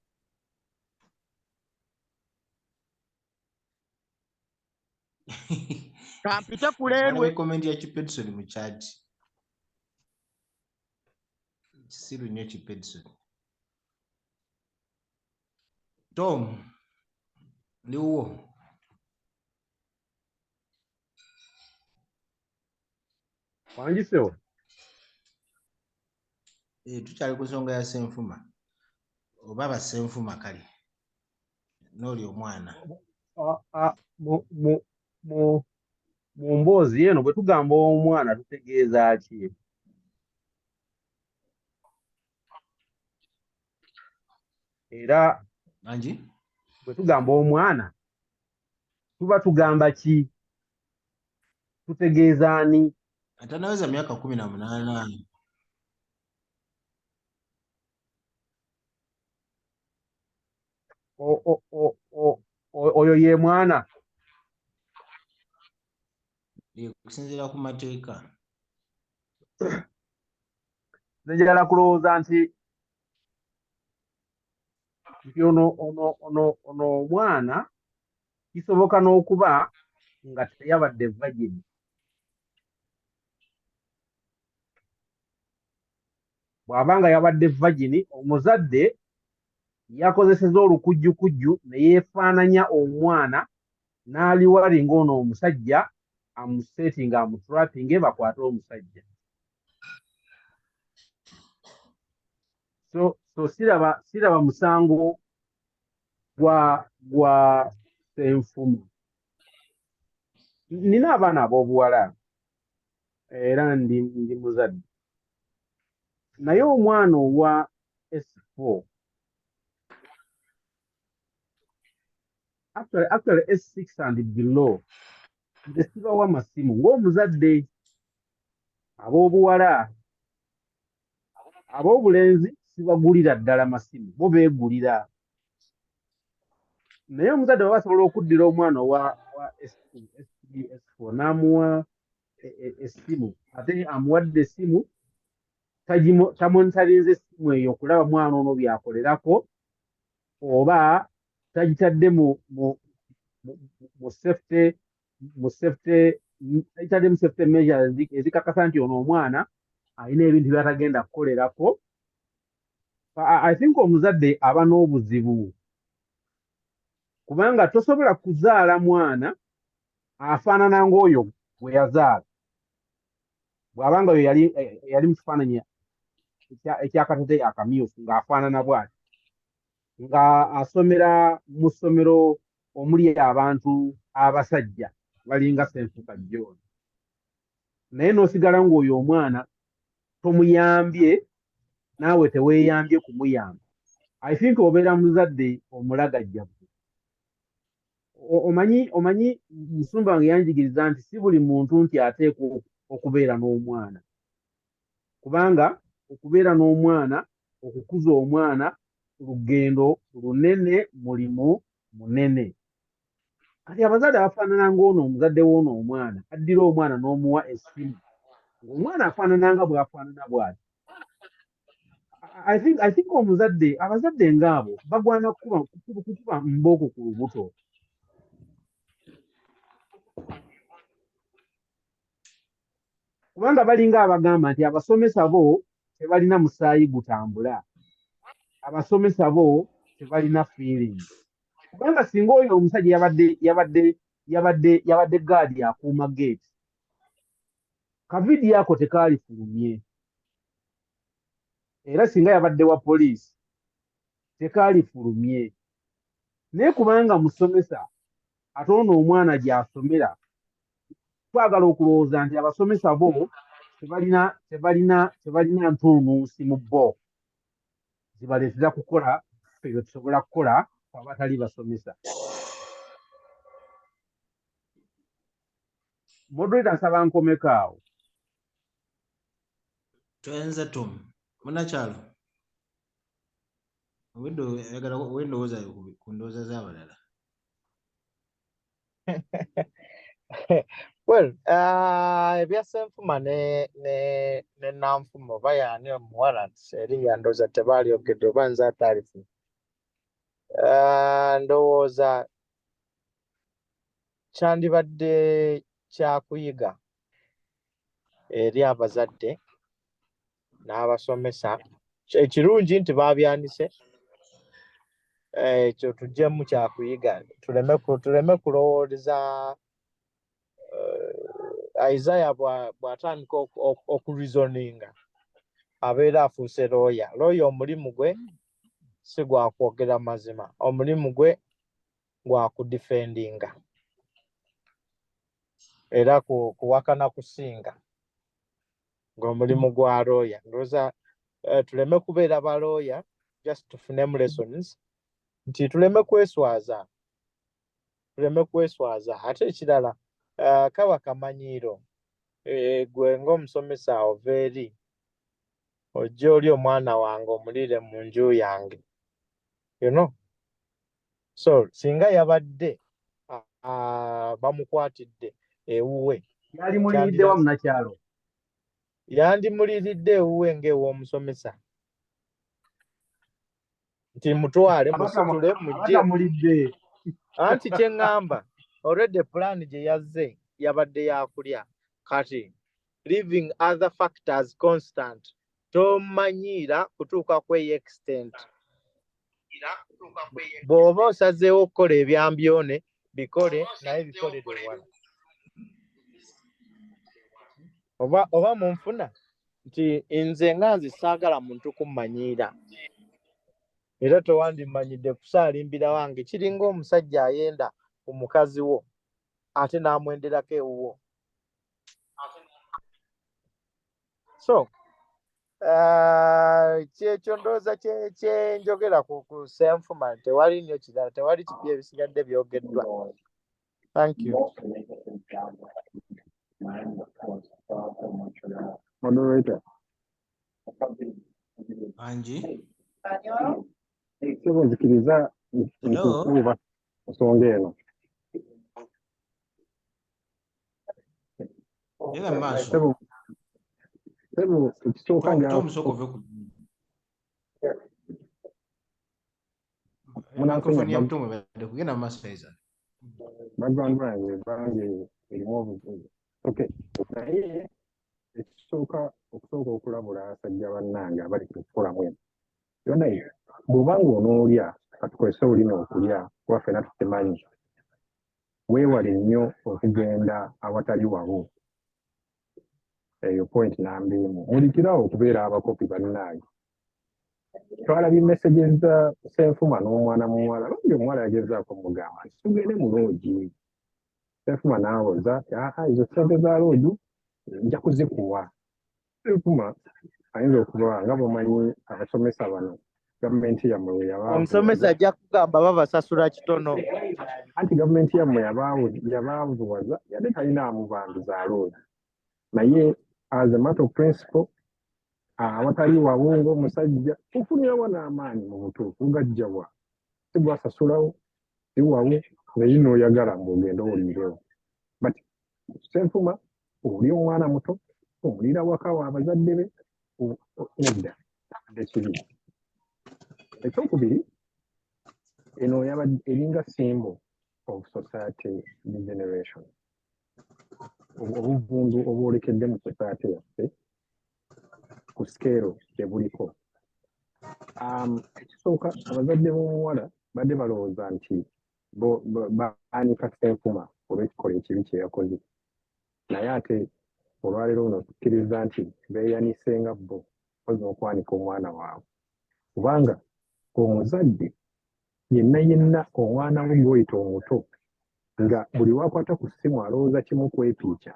Kampite kuleerwe. Comment ya Kipedson mu chat. Kisiru nnyo Kipedson. Tom, ndiwo. Wangisewo. Tukyali ku nsonga ya Ssenfuma. Oba ba Ssenfuma kale. N'oli omwana. Mu mboozi eno bwe tugamba omwana tutegeeza ki? Era Anji? bwe tugamba omwana tuba tugamba ki? Tutegeeza ani? Atanaweza miaka 18. Oyo ye mwana. Okusinziira ku mateeka. Njagala kulowooza nti ono omwana kisoboka n'okuba nga teyabadde virgin. Bw'aba nga yabadde virgin, omuzadde yakozeseza olukujjukujju ne yeefaananya omwana n'aliwali ng'ono omusajja amuseetinga amutrapinge bakwate omusajja. So siraba musango gwa Ssenfuma. Nina abaana ab'obuwala era ndi muzadde, naye omwana owa S4 actually S6 and below nze sibawa masimu ng'omuzadde. Ab'obuwala ab'obulenzi sibagulira ddala masimu, bo beegulira. Naye omuzadde baba asobola okuddira omwana wa S4 n'amuwa essimu, ate amuwadde essimu tamonitarinze essimu eyo okulaba mwana ono byakolerako, oba tagitadde mu safety measures ezikakasa nti ono omwana alina ebintu by'atagenda kukolerako. I think omuzadde aba n'obuzibu, kubanga tosobola kuzaala mwana afaanana ng'oyo gwe yazaala bw'abanga oyo yali mu kifaananyi ekyakatete akamyufu ng'afaanana bw'ati, nga asomera mu ssomero omuli abantu abasajja balinga Ssenfuma John, naye n'osigala ng'oyo omwana tomuyambye, naawe teweeyambye kumuyamba. I think obeera muzadde omulagajjavu. Omanyi musumba wange yanjigiriza nti si buli muntu nti ateekwa okubeera n'omwana, kubanga okubeera n'omwana, okukuza omwana lugendo lunene, mulimu munene. Kati abazadde abafaanana ng'ono omuzadde w'ono omwana addira omwana n'omuwa essimu, ng'omwana afaanana nga bw'afaanana bw'ati. I think abazadde ng'abo bagwana kukuba mbooko ku lubuto. Kubanga balinga abagamba nti abasomesa bo tebalina musaayi gutambula, abasomesa bo tebalina feeling. Kubanga singa oyo omusajja yabadde gaadi akuuma gate, kavidiyo ako tekaalifulumye, era singa yabadde wa poliisi tekaalifulumye. Naye kubanga musomesa ate ono omwana gy'asomera, twagala okulowooza nti abasomesa bo tebalina ntuunuusi mu bo zibaleetera kukola ebyo tusobola kukola abatali basomesa. Moderator nsaba nkomeko awo. Twenze Tom munakyalo wendowooza ku ndowooza z'abalala. Well, ebya Ssenfuma ne Nanfuma oba y'ani omuwala erinnya ndowooza tebalyogedde oba nze ataalifu. Ndowooza kyandibadde kyakuyiga eri abazadde n'abasomesa. Ekirungi nti baabyanise, ekyo tuggyemu kyakuyiga, tuleme kulowooleza Isaiah bw'atandika okureasoninga abeera afuuse looya. Looya omulimu gwe si gwa kwogera mazima, omulimu gwe gwa kudifendinga era kuwakana kusinga ng'omulimu gwa looya. Ndowooza tuleme kubeera balooya just tufunemu lessons, nti tuleme kweswaza. Ate ekirala kaba kamanyiiro, gwe ng'omusomesa ova eri ojja oli omwana wange omuliire mu nju yange, so singa yabadde bamukwatidde ewuwe yali mulidde wa munakyalo yandimuliridde ewuwe ng'ew'omusomesa nti mutwale musitule mujje mulidde anti kye ŋŋamba already plan gye yazze yabadde yakulya kati leaving other factors constant tomanyiira kutuuka kweyo extent bw'oba osazeewo okukola ebyambyone bikole naye bikolere ewala oba munfuna nti nze nga nze saagala muntu kummanyiira era tewandimanyidde kusaalimbira wange kiringa omusajja ayenda ku mukazi wo ate n'amwenderako ewuwo so kyekyo ndowooza kyenjogera ku Ssenfuma tewali nnyo kirala tewali kipi ebisigadde byogeddwa thank you Moderator. Angie. Sikuzikiriza nkukuba nsonga eno. Yega maaso. Sebo ekisooka nga microphone ya mtume bade kugenda maaso iza. Background bange erimu obuzibu. Okay. Naye ekisooka okusooka okulabula abasajja bannange abali ku forum eno. Yonna bw'obanga onoolya katukozese olulimi okulya kuba ffenna tukimanyi weewale nnyo okugenda awatali wawo eyo point namba emu mulikirawo okubeera abakopi bannange twalabye messages za Ssenfuma n'omwana muwala bangi omuwala yagezaako mugamba nti tugende mu loogi Ssenfuma n'awoza ezo ssente za loogi nja kuzikuwa Ssenfuma ayinza okuba nga bw'omanyi abasomesa bano gavumenti yammwe we omusomesa ajja kugamba babasasula kitono anti gavumenti yammwe yabaavuwaza yate talinaamu bantu za loogi naye as a matter of principle awatali wawo ng'omusajja ofunirawo n'amaanyi mu butuufu gajjawa sigwasasulawo siwawo naye n'oyagala ng'ogenda oliirewo but Ssenfuma oli omwana muto omulira waka w'abazadde be nedda ekibi ekyokubiri eno eringa symbol of society degeneration obuvundu obwolekedde mu society yaffe ku skeero ebuliko ekisooka abazadde b'omuwala badde balowooza nti baanika Ssenfuma olw'ekikolwa ekibi kye yakoze naye ate olwaleero luno tukkiriza nti beeyanise nga bo oza okwanika omwana waabwe kubanga omuzadde yenna omwana we gw'oyita omuto nga buli wakwata ku ssimu alowooza kimu kwepiica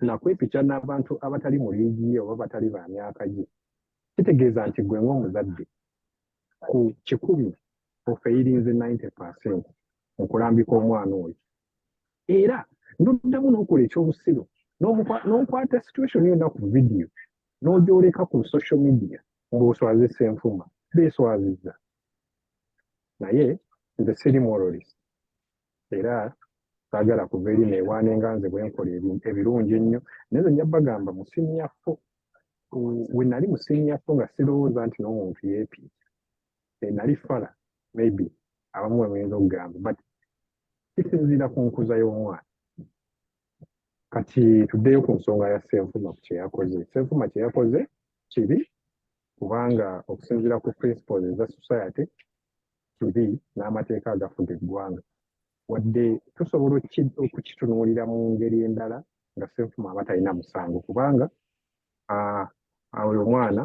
nakwepiica n'abantu abatali mu liigi ye oba batali ba myaka gye kitegeeza nti gwe ng'omuzadde ku 100 ofeyirinze 90% mu kulambika omwana oyo era ndoddamu n'okola ekyobusiru n'okwata situation yonna ku vidiyo n'ogyoleka ku social media ng'oswaze Ssenfuma beeswazizza naye nze siri moralist era saagala kuva eri neewaana enganze bwe nkola ebirungi ennyo naye nze nja bagamba mu siniafo we nali mu siniafo nga sirowooza nti n'omuntu yeepiica nali fala maybe abamu bamuyinza okugamba but kisinziira ku nkuza y'omwana kati tuddeyo ku nsonga ya Ssenfuma ku kye yakoze Ssenfuma kye yakoze kibi kubanga okusinziira ku principles eza society kibi n'amateeka agafuga eggwanga wadde tusobola okukitunuulira mu ngeri endala nga Ssenfuma aba talina musango kubanga oyo omwana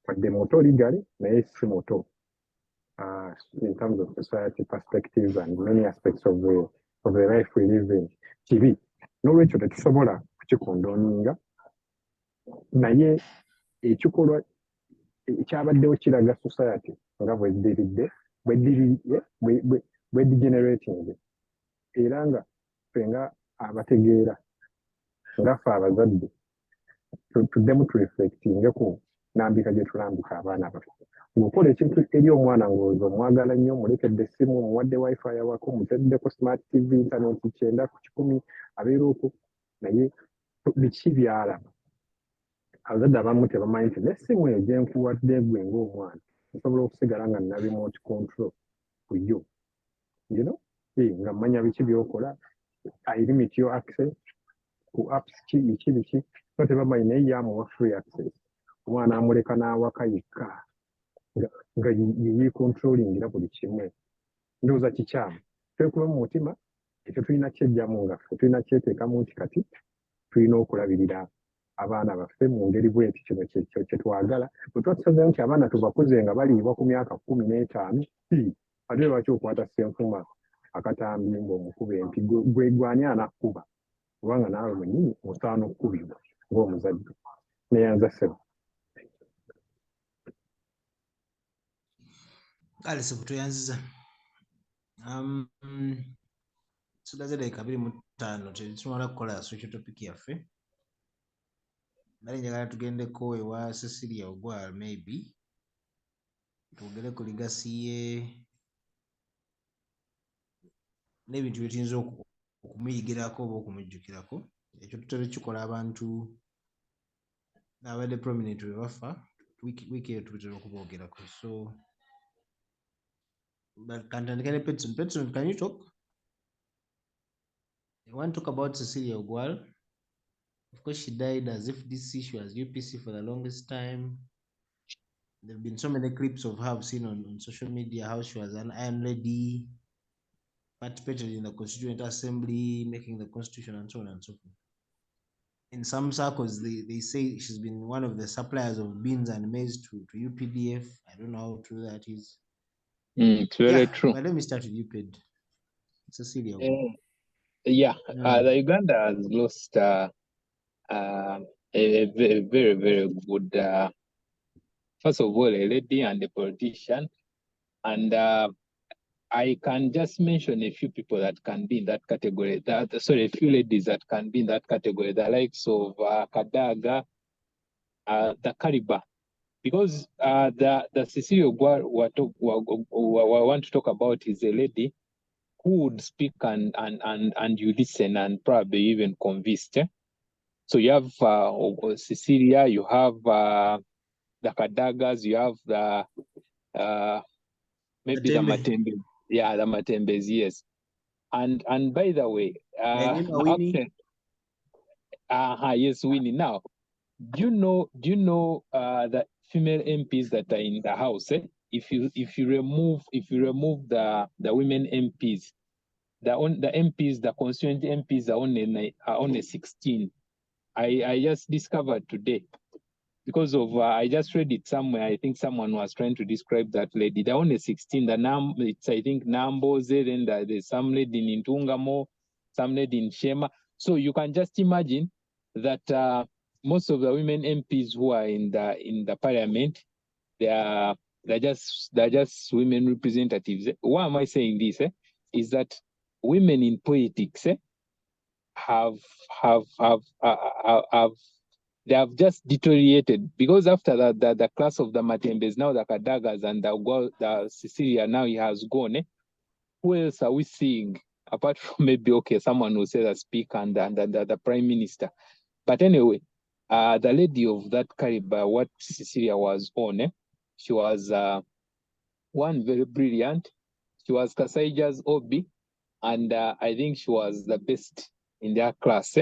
wadde muto ligale naye si muto in terms of society perspectives and many aspects of the life we live in kibi n'olwekyo tetusobola kukikondooninga naye ekikolwa ekyabaddewo kiraga society nga bwedigenerating era nga ffe nga abategeera nga ffe abazadde tuddemu tureflectinge ku nambika gye tulambika abaana baffe ng'okola ekintu eri omwana ng'oza omwagala nnyo mulekedde essimu omuwadde wifi yawako muteddeko smart tv internet 9 ku 10 abeera okwo naye biki by'alaba abazadde abamu tebamanyi nti n'essimu eyo gye nkuwadde ggwe ng'omwana nsobola okusigala nga nina remote control ku yo nga mmanya biki by'okola I limit your access ku apps biki so tebamanyi naye yamuwa free access omwana amuleka n'awaka yekka nga yecontrolingira buli kimu ndowooza kikyamu twekuba mu mutima ekyo tulina kyejjamu nga ffe tulina kyeteekamu nti kati tulina okulabirira abaana baffe mu ngeri bweti kino kye twagala bwe twatusazeyo nti abaana tubakuze nga baliibwa ku myaka 15 ate lwaki okwata Ssenfuma akatambi ng'omukuba empi gwani anakkuba kubanga naawe mwennyini osaana okkubibwa ng'omuzadde neyanza ssebo kale sebo tweyanziza tugaze dakiika 25 tetumala kukola social topic yaffe nali njagala tugendeko ewa Cecilia Ogwal maybe twogere ku ligasi ye n'ebintu bye tuyinza okumuyigirako oba okumujjukirako ekyo tutera kikola abantu abadde prominent we bafa wiiki eyo tutera okuboogerako so but kantandika ne Petron, can you talk? I want to talk about Cecilia Ogwal. Of course, she died as FDC. She was UPC for the longest time. There have been so many clips of her I've seen on social media, how she was an iron lady, participated in the Constituent Assembly, making the Constitution, and so on and so forth. In some circles, they say she's been one of the suppliers of beans and maize to UPDF. I don't know how true that is. It's very true. But let me start with UPED. Cecilia. The Uganda has lost a very, very good, first of all, a lady and a politician. And I can just mention a few people that can be in that category. A few ladies that can be in that category, the likes of Kadaga, the Kariba. Because the Cecilia Ogwal I want to talk about is a lady who would speak and you listen and probably even convince. So you have Cecilia, you have the Kadagas, you have the maybe the Matembes. Yeah, the Matembes, yes. And by the way, yes, Winnie. Now, do you know the female MPs that are in the House? If you remove the women MPs, the MPs, the constituent MPs are only 16. I just discovered today because of I just read it somewhere. I think someone was trying to describe that lady. They're only 16. It's I think Namboze, then there's some lady in Ntungamo, some lady in Shema. So you can just imagine that most of the women MPs who are in the parliament, they're just women representatives. Why am I saying this? Is that women in politics they have just deteriorated because after that the class of the Matembes, now the Kadagas and the Cecilia now he has gone. Who else are we seeing apart from maybe someone who says the speaker and the prime minister? But anyway, the lady of that caliber, what Cecilia was on, she was one very brilliant. She was Kasaija's Obi, and I think she was the best in their class.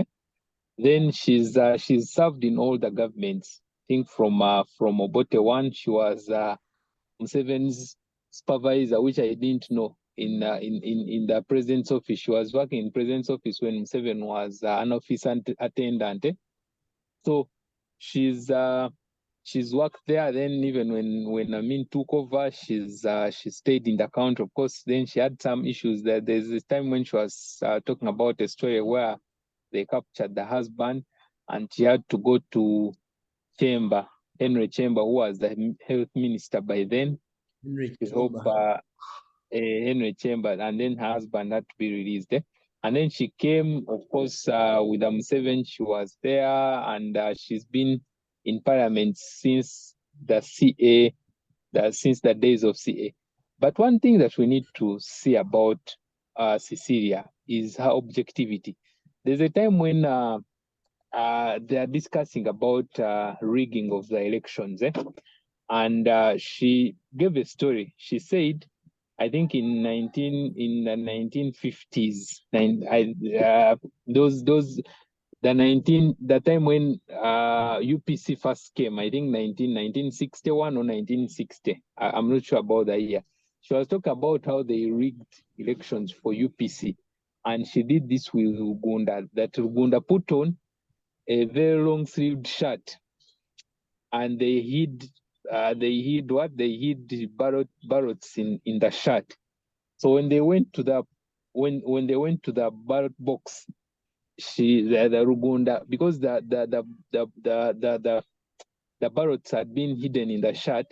Then she's served in all the governments. I think from Obote 1, she was Museveni's supervisor, which I didn't know. In the president's office, she was working in president's office when Museveni was an office attendant. So she's worked there. Then even when Amin took over, she stayed in the country. Of course, then she had some issues. There's this time when she was talking about a story where they captured the husband, and she had to go to Henry Chamber, who was the health minister by then, Henry Chamber, and then her husband had to be released. And then she came, of course, with Museveni. She was there, and she's been in parliament since since the days of CA. But one thing that we need to see about Cecilia is her objectivity. There's a time when they are discussing about rigging of the elections. And she gave a story. She said, I think in the 1950s, the time when UPC first came, I think 1961 or 1960. I'm not sure about the year. She was talking about how they rigged elections for UPC. And she did this with Ugunda, that Ugunda put on a very long-sleeved shirt, and they hid the ballots in the shirt. So when they went to the ballot box, the Rugunda, because the ballots had been hidden in the shirt,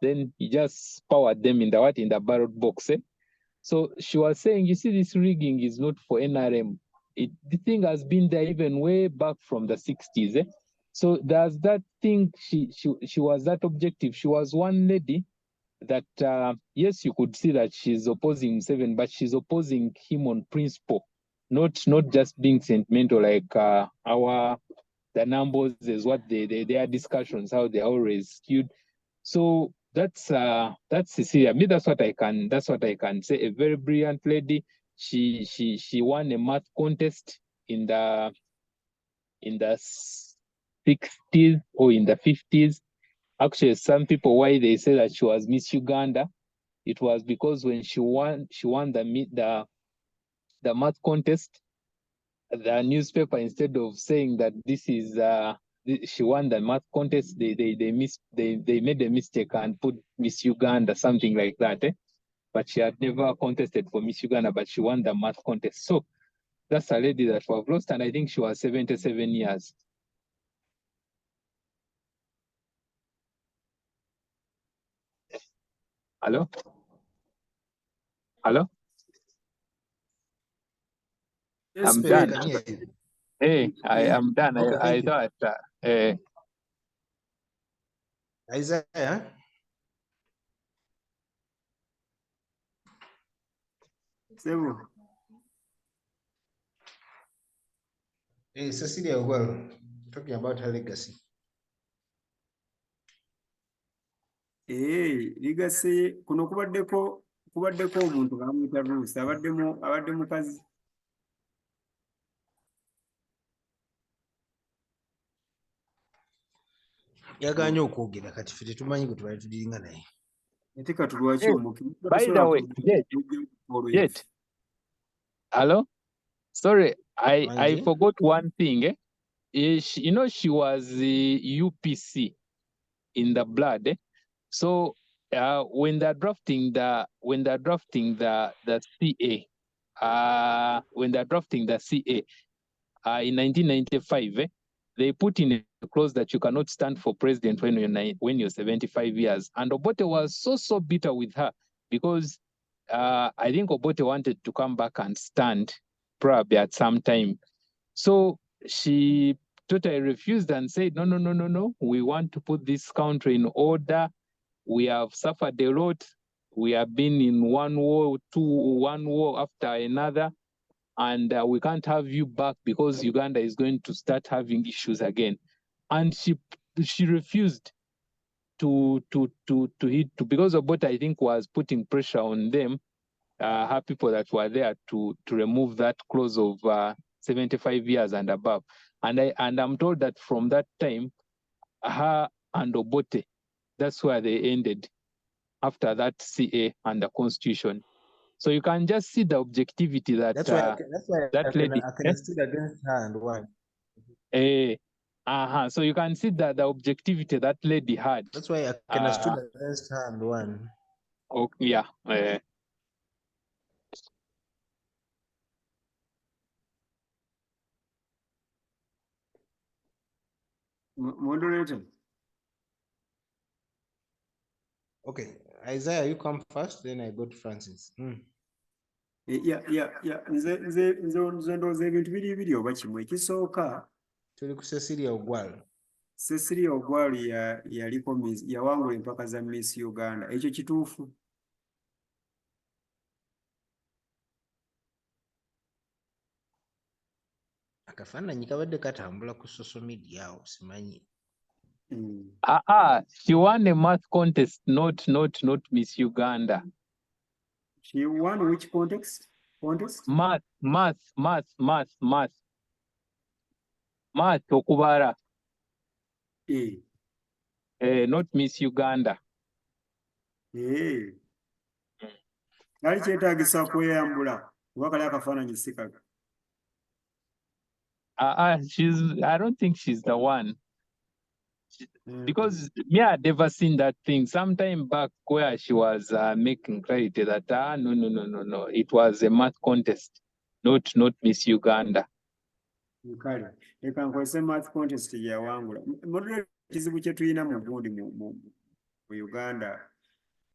then he just powered them in the ballot box. So she was saying, you see, this rigging is not for NRM. The thing has been there even way back from the 60s. So there's that thing. She was that objective. She was one lady that yes, you could see that she's opposing Museveni, but she's opposing him on principle, not just being sentimental like the numbers is what their discussions, how they always skewed. So that's Cecilia. Me, that's what I can say. A very brilliant lady. She won a math contest in the 60s or in the 50s. Actually, some people, why they say that she was Miss Uganda, it was because when she won the math contest, the newspaper, instead of saying that this is she won the math contest, they made a mistake and put Miss Uganda, something like that. But she had never contested for Miss Uganda, but she won the math contest. So that's a lady that we have lost, and I think she was 77 years. Hello? Hello? Yes, I'm Peter, done. I can hear you. Hey, I Yeah. am done. Okay, I thank you. thought Isaiah? Sebo. Hey, Cecilia Ogwal, talking about her legacy. Legacy kuno kubaddeko omuntu bamuyita Bruce abadde mukazi. Yaganye okwogera kati ffe tetumanyi gwe tubali tudiringa naye. Ate kati lwaki hey, omuntu by the way, Jet. Hello? Sorry, I forgot one thing. She was UPC in the blood. So when they're drafting the CA, in 1995, they put in a clause that you cannot stand for president when you're 75 years. And Obote was so bitter with her because I think Obote wanted to come back and stand probably at some time. So she totally refused and said, no. We want to put this country in order. We have suffered a lot. We have been in one war after another. And we can't have you back because Uganda is going to start having issues again. And she refused to because Obote, I think, was putting pressure on them, her people that were there to remove that clause of 75 years and above. And I'm told that from that time, her and Obote, that's where they ended after that CA and the Constitution. So you can just see the objectivity that That's why that lady. I can stood against her and won. So you can see that the objectivity that lady had. That's why I can stood against her and won. Oh, yeah. Moderator. Okay, Isaiah, you come first, then I go to Francis. Yeah. Nze ndowooza ebintu biri oba kimu. Ekisooka, Tuli ku Cecilia Ogwal. Cecilia Ogwal yawangula empaka za Miss Uganda. Ekyo kituufu? akafaananyi kabadde katambula ku social media awo simanyi. She won a math contest, not Miss Uganda. She won which contest? Math okubala. Not Miss Uganda. Nali kyetaagisa kweyambula kuba kali akafaananyi si kaga. I don't think she's the one. Because me, I'd never seen that thing. Sometime back where she was making clarity that no. It was a math contest, not Miss Uganda. Kale, leka nkozese math contest yawangula. Modern kizibu kye tulina mu gundi mu Uganda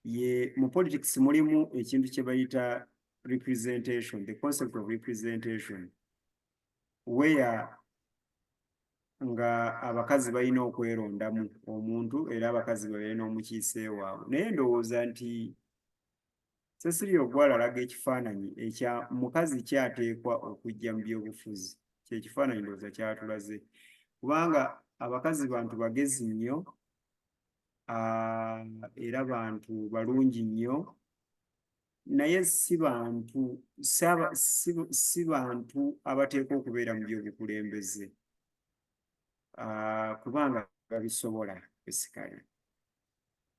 ye mu politics mulimu ekintu kye bayita representation, the concept of representation, where nga abakazi balina okwerondamu omuntu era abakazi balina omukiise waabwe. Naye ndowooza nti Cecilia Ogwal alaga ekifaananyi ekya mukazi kyateekwa okujja mu byobufuzi. Kyekifaananyi ndowooza kyatulaze kubanga abakazi bantu bagezi nnyo era bantu balungi nnyo, naye si bantu abateekwa okubeera mu byobukulembeze kubanga babisobola basically.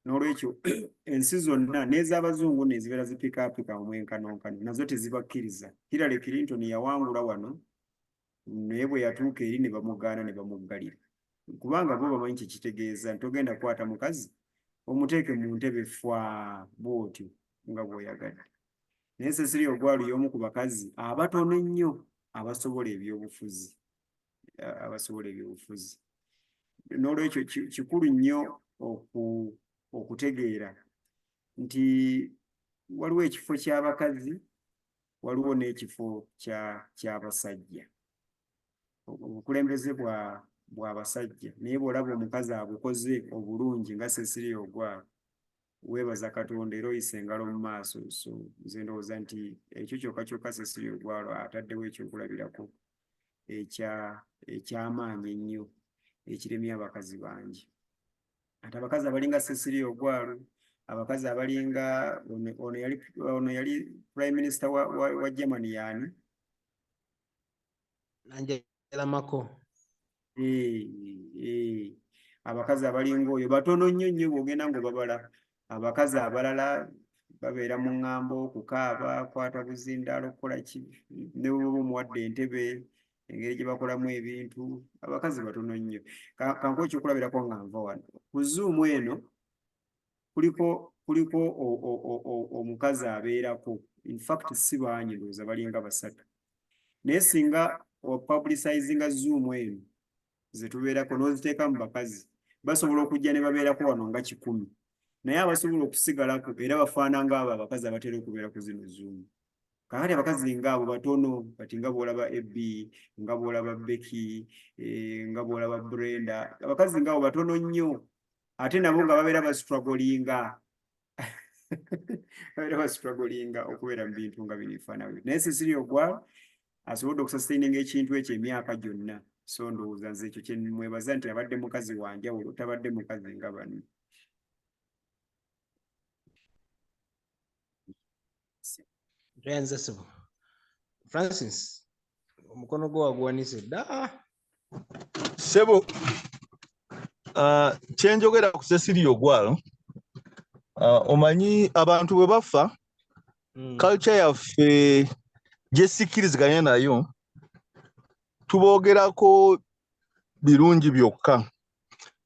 N'olwekyo ensi zonna n'ez'abazungu nezibeera zipikaapika omwenkanonkano nazo tezibakkiriza. Hillary Clinton yawangula wano naye bwe yatuuka eri ne bamugaana ne bamuggalira kubanga bo bamanyi kyekitegeeza nti ogenda kukwata mukazi omuteeke mu ntebe fwa bw'otyo nga bw'oyagadde. Naye Cecilia Ogwal y'omu ku bakazi abatono ennyo abasobola ebyobufuzi. N'olwekyo kikulu nnyo okutegeera nti waliwo ekifo ky'abakazi, waliwo n'ekifo ky'abasajja. Obukulembeze bw'abasajja, naye bw'olaba omukazi abukoze obulungi nga Cecilia Ogwal, weebaza Katonda era oyisa engalo mu maaso. So nze ndowooza nti ekyo kyokka Cecilia Ogwal ataddewo ekyokulabirako eky'amaanyi ennyo ekiremye abakazi bangi. Ate abakazi abalinga Cecilia Ogwal, abakazi abalinga ono yali Prime Minister wa Germany yani? Angela Merkel. Abakazi abalinga oyo batono nnyo bw'ogenda ng'obabala. Abakazi abalala babeera mu ŋŋambo, kukaaba, kwata buzindaalo, kukola ki, ne bw'oba omuwadde entebe, engeri gye bakolamu ebintu, abakazi batono nnyo. Kankuwa ekyokulabirako nga nva wano. Ku Zoom eno kuliko omukazi abeerako. In fact si bangi, ndowooza balinga basatu. Naye singa opublicizinga Zoom eno ze tubeerako n'oziteeka mu bakazi, basobola okujja ne babeerako wano nga 100. Naye abasobola okusigalako era bafaana ng'abo abakazi abatera okubeera ku zino Zoom. Kakati abakazi ng'abo batono, kati nga bw'olaba Ebbi, nga bw'olaba Becky, nga bw'olaba Brenda, abakazi ng'abo batono nnyo, ate nabo nga babeera bastruggolinga okubeera mu bintu nga binifaanana. Naye Cecilia Ogwal asobodde okusustaininga ekintu ekyo emyaka gyonna. So ndowooza nze ekyo kye mwebaza nti abadde mukazi wa njawulo, tabadde mukazi nga bano. Francis, omukono gwo waguwanise dda. Sebo, kyenjogera ku Cecilia Ogwal, omanyi abantu bwe bafa, culture yaffe gye sikkiriziganya nayo, tuboogerako birungi byokka.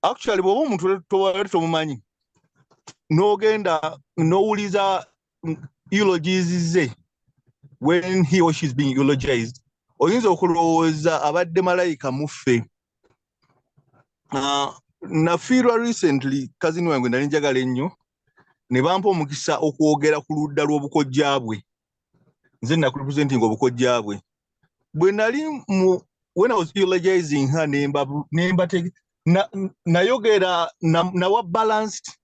Actually bw'oba omuntu towali tomumanyi, n'ogenda n'owuliza eulogies ze, when he or she is being eulogized, oyinza okulowooza abadde malayika muffe. Nafiirwa recently cousin wange nali njagala ennyo, ne bampa omukisa okwogera ku ludda lw'obukojja bwe. Nze nakurepresenting obukojja bwe. Bwe nali when I was eulogizing her, nayogera nawa balanced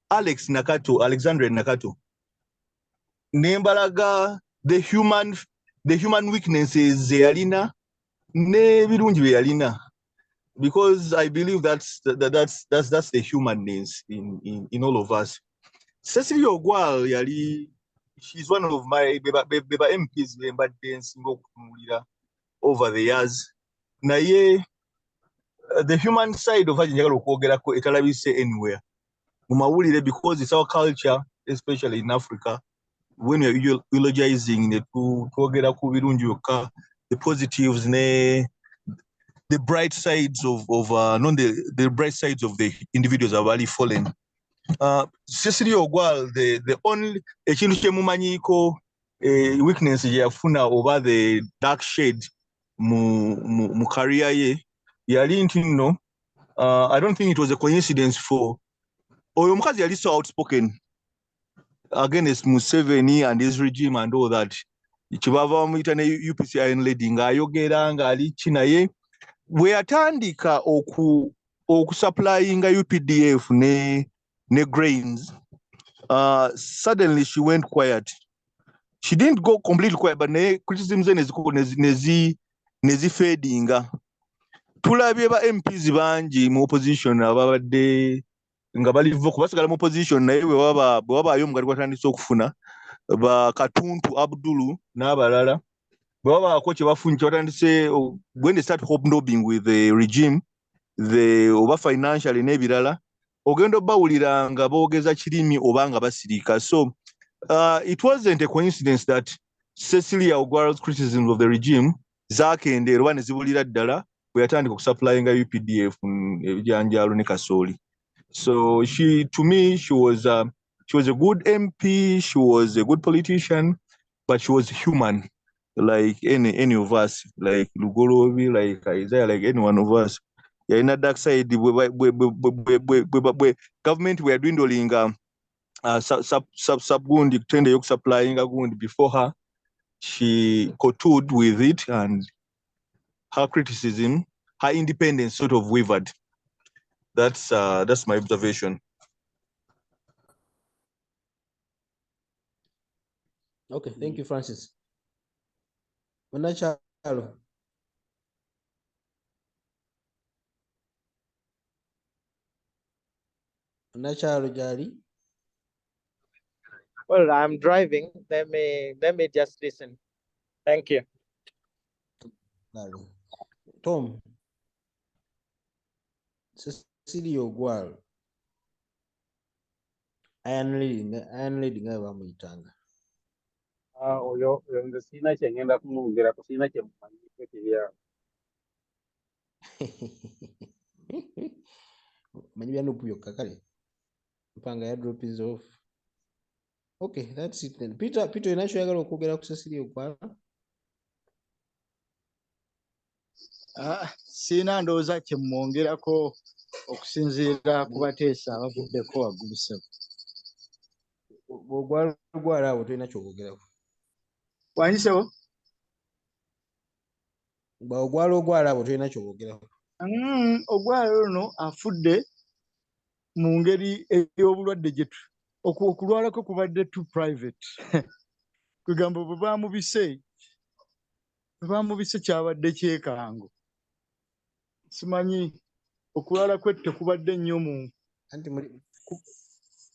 Alexandra Nakato. Nembalaga the human weaknesses ze yalina ne birungi bye yalina, because I believe that's the humanness in all of us. Cecilia Ogwal yali, she's one of my beba MPs bembadde nsinga okutunuulira over the years. Naye the human side of njagala okwogerako etalabise anywhere mu mawulire, because it's our culture, especially in Africa, when we're eulogizing ne twogera ku birungi byokka, the positives ne the bright sides of not the bright sides of the individuals abali fallen. Cecilia Ogwal, the only ekintu kyemumanyiko weakness gye yafuna oba the dark shade mu career ye yali nti nno, I don't think it was a coincidence for oyo omukazi yali so outspoken against Museveni and his regime and all that. Kibava bamuyita ne UPC Iron Lady ng'ayogera ng'ali kinaye we atandika okusupplyinga UPDF ne grains, suddenly she went quiet. She didn't go completely quiet, but ne criticisms nezi fadinga. Tulabye ba MPs bangi mu opposition ababadde nga balivo kubasigala mu opposition naye bwe wabayo mugali gwatandise okufuna ba Katuntu Abdulu n'abalala baba kye bafunye batandise when they start hobnobbing with the regime, the oba financially n'ebirala ogenda bawulira nga boogeza kirimi oba nga basirika. So it wasn't a coincidence that Cecilia Ogwal's criticism of the regime zakende erwa ne zibulira ddala bwe yatandika okusupplyinga UPDF ebijanjaalo ne kasooli. So to me she was a good MP, she was a good politician, but she was human like any of us, like Lugolobi, like Isaiah, like any one of us. Yeah, in that dark side, government were dwindling sub-gundi tende yok supplying gundi before her. She kowtowed with it, and her criticism, her independence sort of wavered. That's my observation. Okay, thank you, Francis. Munachalo. Munachalo Jari. Well, I'm driving. Let me just listen. Thank you. Tom. Cecilia Ogwal. Iron Lady nga bamuyitanga. Oyo nze sirina kye ngenda kumwongerako, sirina kye mumanyiko kiriawo. Manyi byanupu byokka kale. Mpanga ya drop is off. Okay, that's it then. Peter yina kyoyagala okwogera ku Cecilia Ogwal? Sirina ndowooza kye mwongerako okusinziira ku bateesa abavuddeko waggulu ssebo. Ogwala awo tolina ky'okwogerako. Wanyisebo? Ogwala abo tolina ky'okwogerako. Ogwala ono afudde mu ngeri ey'obulwadde gyetu. Okulwalako kubadde too private. Kugamba bwe baamubise kyabadde kyekango. Simanyi okulwala kwe tekubadde nnyo mu anti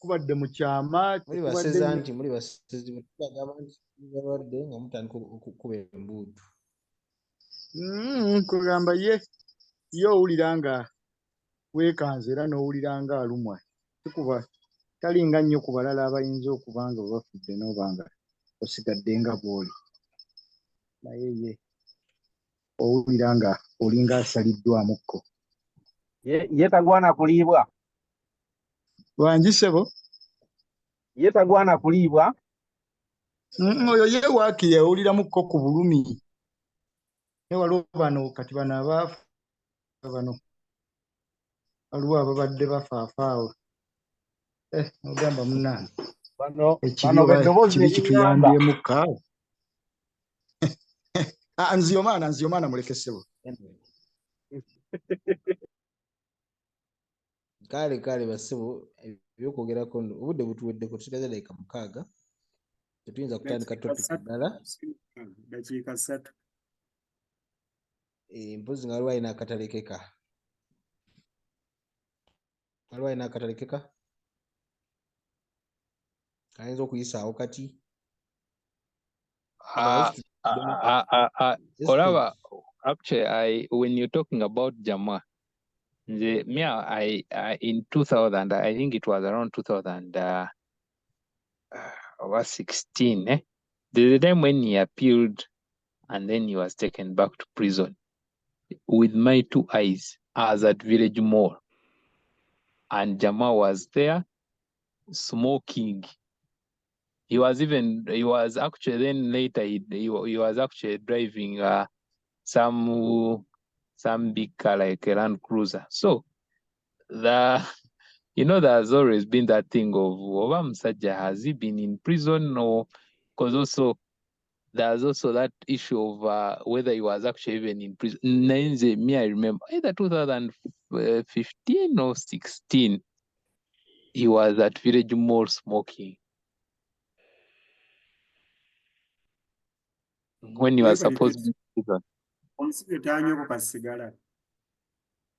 kubadde mu kyama. Muri baseza anti muri basezi bagamba nti balwadde nga mutandika okukuba embuutu. Kugamba ye owulira nga weekanze era n'owulira nga alumwa. Kikuba talinga nnyo ku balala abayinza okuba nga bafudde n'oba nga osigadde nga bw'oli. Naye ye owulira nga olinga asaliddwamukko. Ye tagwana kuliibwa. Wangisebo? Ye tagwana kuliibwa. Oyo ye waakiri awuliramukko ku bulumi. Ne waliwo bano kati bano abaafu bano waliwo ababadde bafaafaawo. Ogamba munnange ekibi kituyambyemu kaawo. Nziyomaana muleke ssebo. Kale bassebo ebyokwogerako obudde butuweddeko tusigaze dakiika 6. Tetuyinza kutandika topic ddala. Dakiika 3. mpozi nga waliwo alina akatalekeka. Waliwo alina akatalekeka? Ayinza okuyisaawo kati? Olaba, actually, when you're talking about Jamwa, in 2000, I think it was around 2016, the time when he appealed and then he was taken back to prison. With my two eyes, I was at Village Mall, and Jamwa was there smoking. He was actually, then later he was actually driving some big car like a Land Cruiser. So there's always been that thing of Oba Musajja, has he been in prison? Or because also there's also that issue of whether he was actually even in prison. Me, I remember either 2015 or 16, he was at Village Mall smoking when he was supposed to be in prison.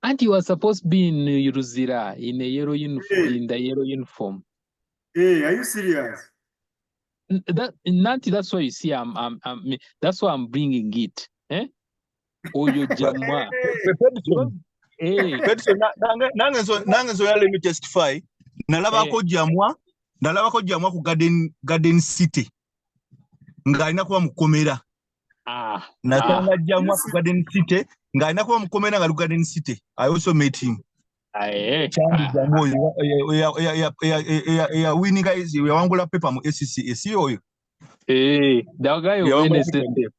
And he was supposed to be in Yuruzira in a yellow uniform, in the yellow uniform. Hey, are you serious? That's why you see, that's why I'm bringing it. Oyo Jamwa. Nange so let me testify. Nalabako Jamwa ku Garden City. Ng'alina kuba mukomera. Nasanga Jamwa ku Garden City. Ng'alina kuba mukomera nga Garden City. I also met him. Chandi Jamwa ya winning guys, we wangula paper mu SCS oyo. The guy of NSSF.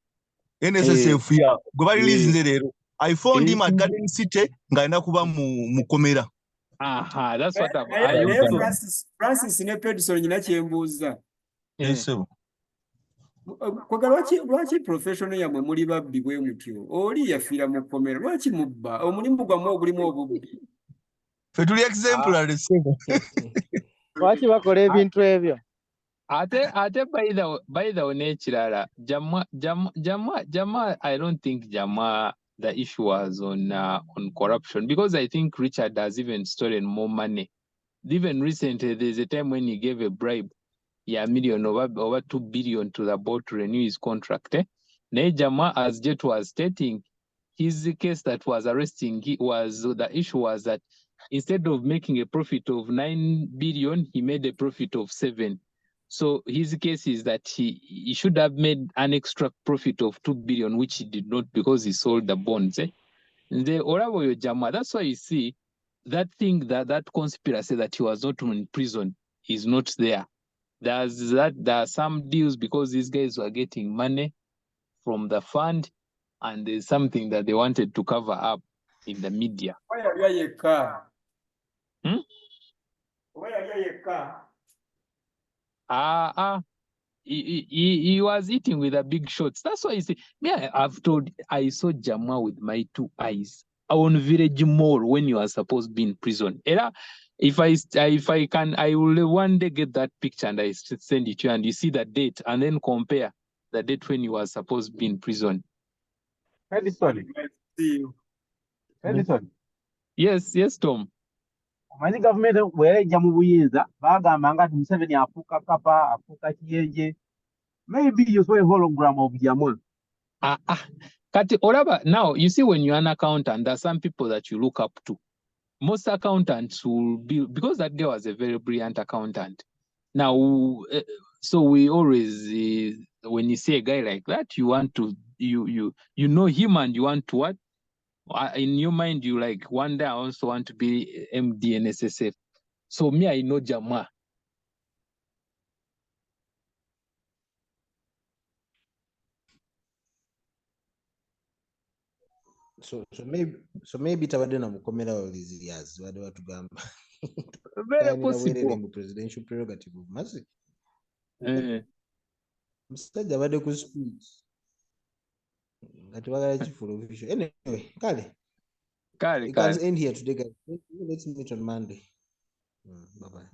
NSSF ya. Go release lero. I found him at Garden City ng'alina kuba mukomera. That's what Francis ne Pedson nyina kyembuuza. Yes. Lwaki professional yamwe muli babbi bwe mutyo? Oli yafiira mu kkomera. Lwaki mubba? Omulimu gwammwe ogulimu obubbi. Fe tuli exemplary sebo. Lwaki bakola ebintu ebyo? Ate by the way nekirala Jamwa, I don't think Jamwa, the issue was on corruption, because I think Richard has even stolen more money. Even recently, there's a time when he gave a bribe, million over 2 billion to the board to renew his contract. Now Jamwa, as Jet was stating, his case that was arresting, the issue was that instead of making a profit of 9 billion, he made a profit of 7. So his case is that he should have made an extra profit of 2 billion, which he did not, because he sold the bonds. The Oraboyo Jamwa, that's why you see that thing, that conspiracy that he was not in prison is not there. There are some deals because these guys were getting money from the fund, and there's something that they wanted to cover up in the media. He was eating with the big shots. That's why you see, I saw Jamwa with my two eyes on Village Mall when you are supposed to be in prison. If I can, I will one day get that picture and I send it to you, and you see the date and then compare the date when you were supposed to be in prison. Edison. Yes, Tom. Omanyi gavumenti bw'era ejja mu buyinza baagamba nga Museveni afuuka kapa afuuka kiyenje. Maybe you saw a hologram of Jamwa. Kati Olaba, now you see, when you're an accountant, there are some people that you look up to. Most accountants will be, because that guy was a very brilliant accountant. Now, so we always, when you see a guy like that, you want to, you know him, and you want to what? In your mind, you like, one day I also want to be MD NSSF. So me, I know Jamwa. So maybe tabadde na mukomera all these years bade batugamba. Very possible. Mu presidential prerogative of Mazi. Musajja bade ku speech. Ngati bagala chifulo official. Anyway, kale. We can end here today, guys. Let's meet on Monday. Bye-bye.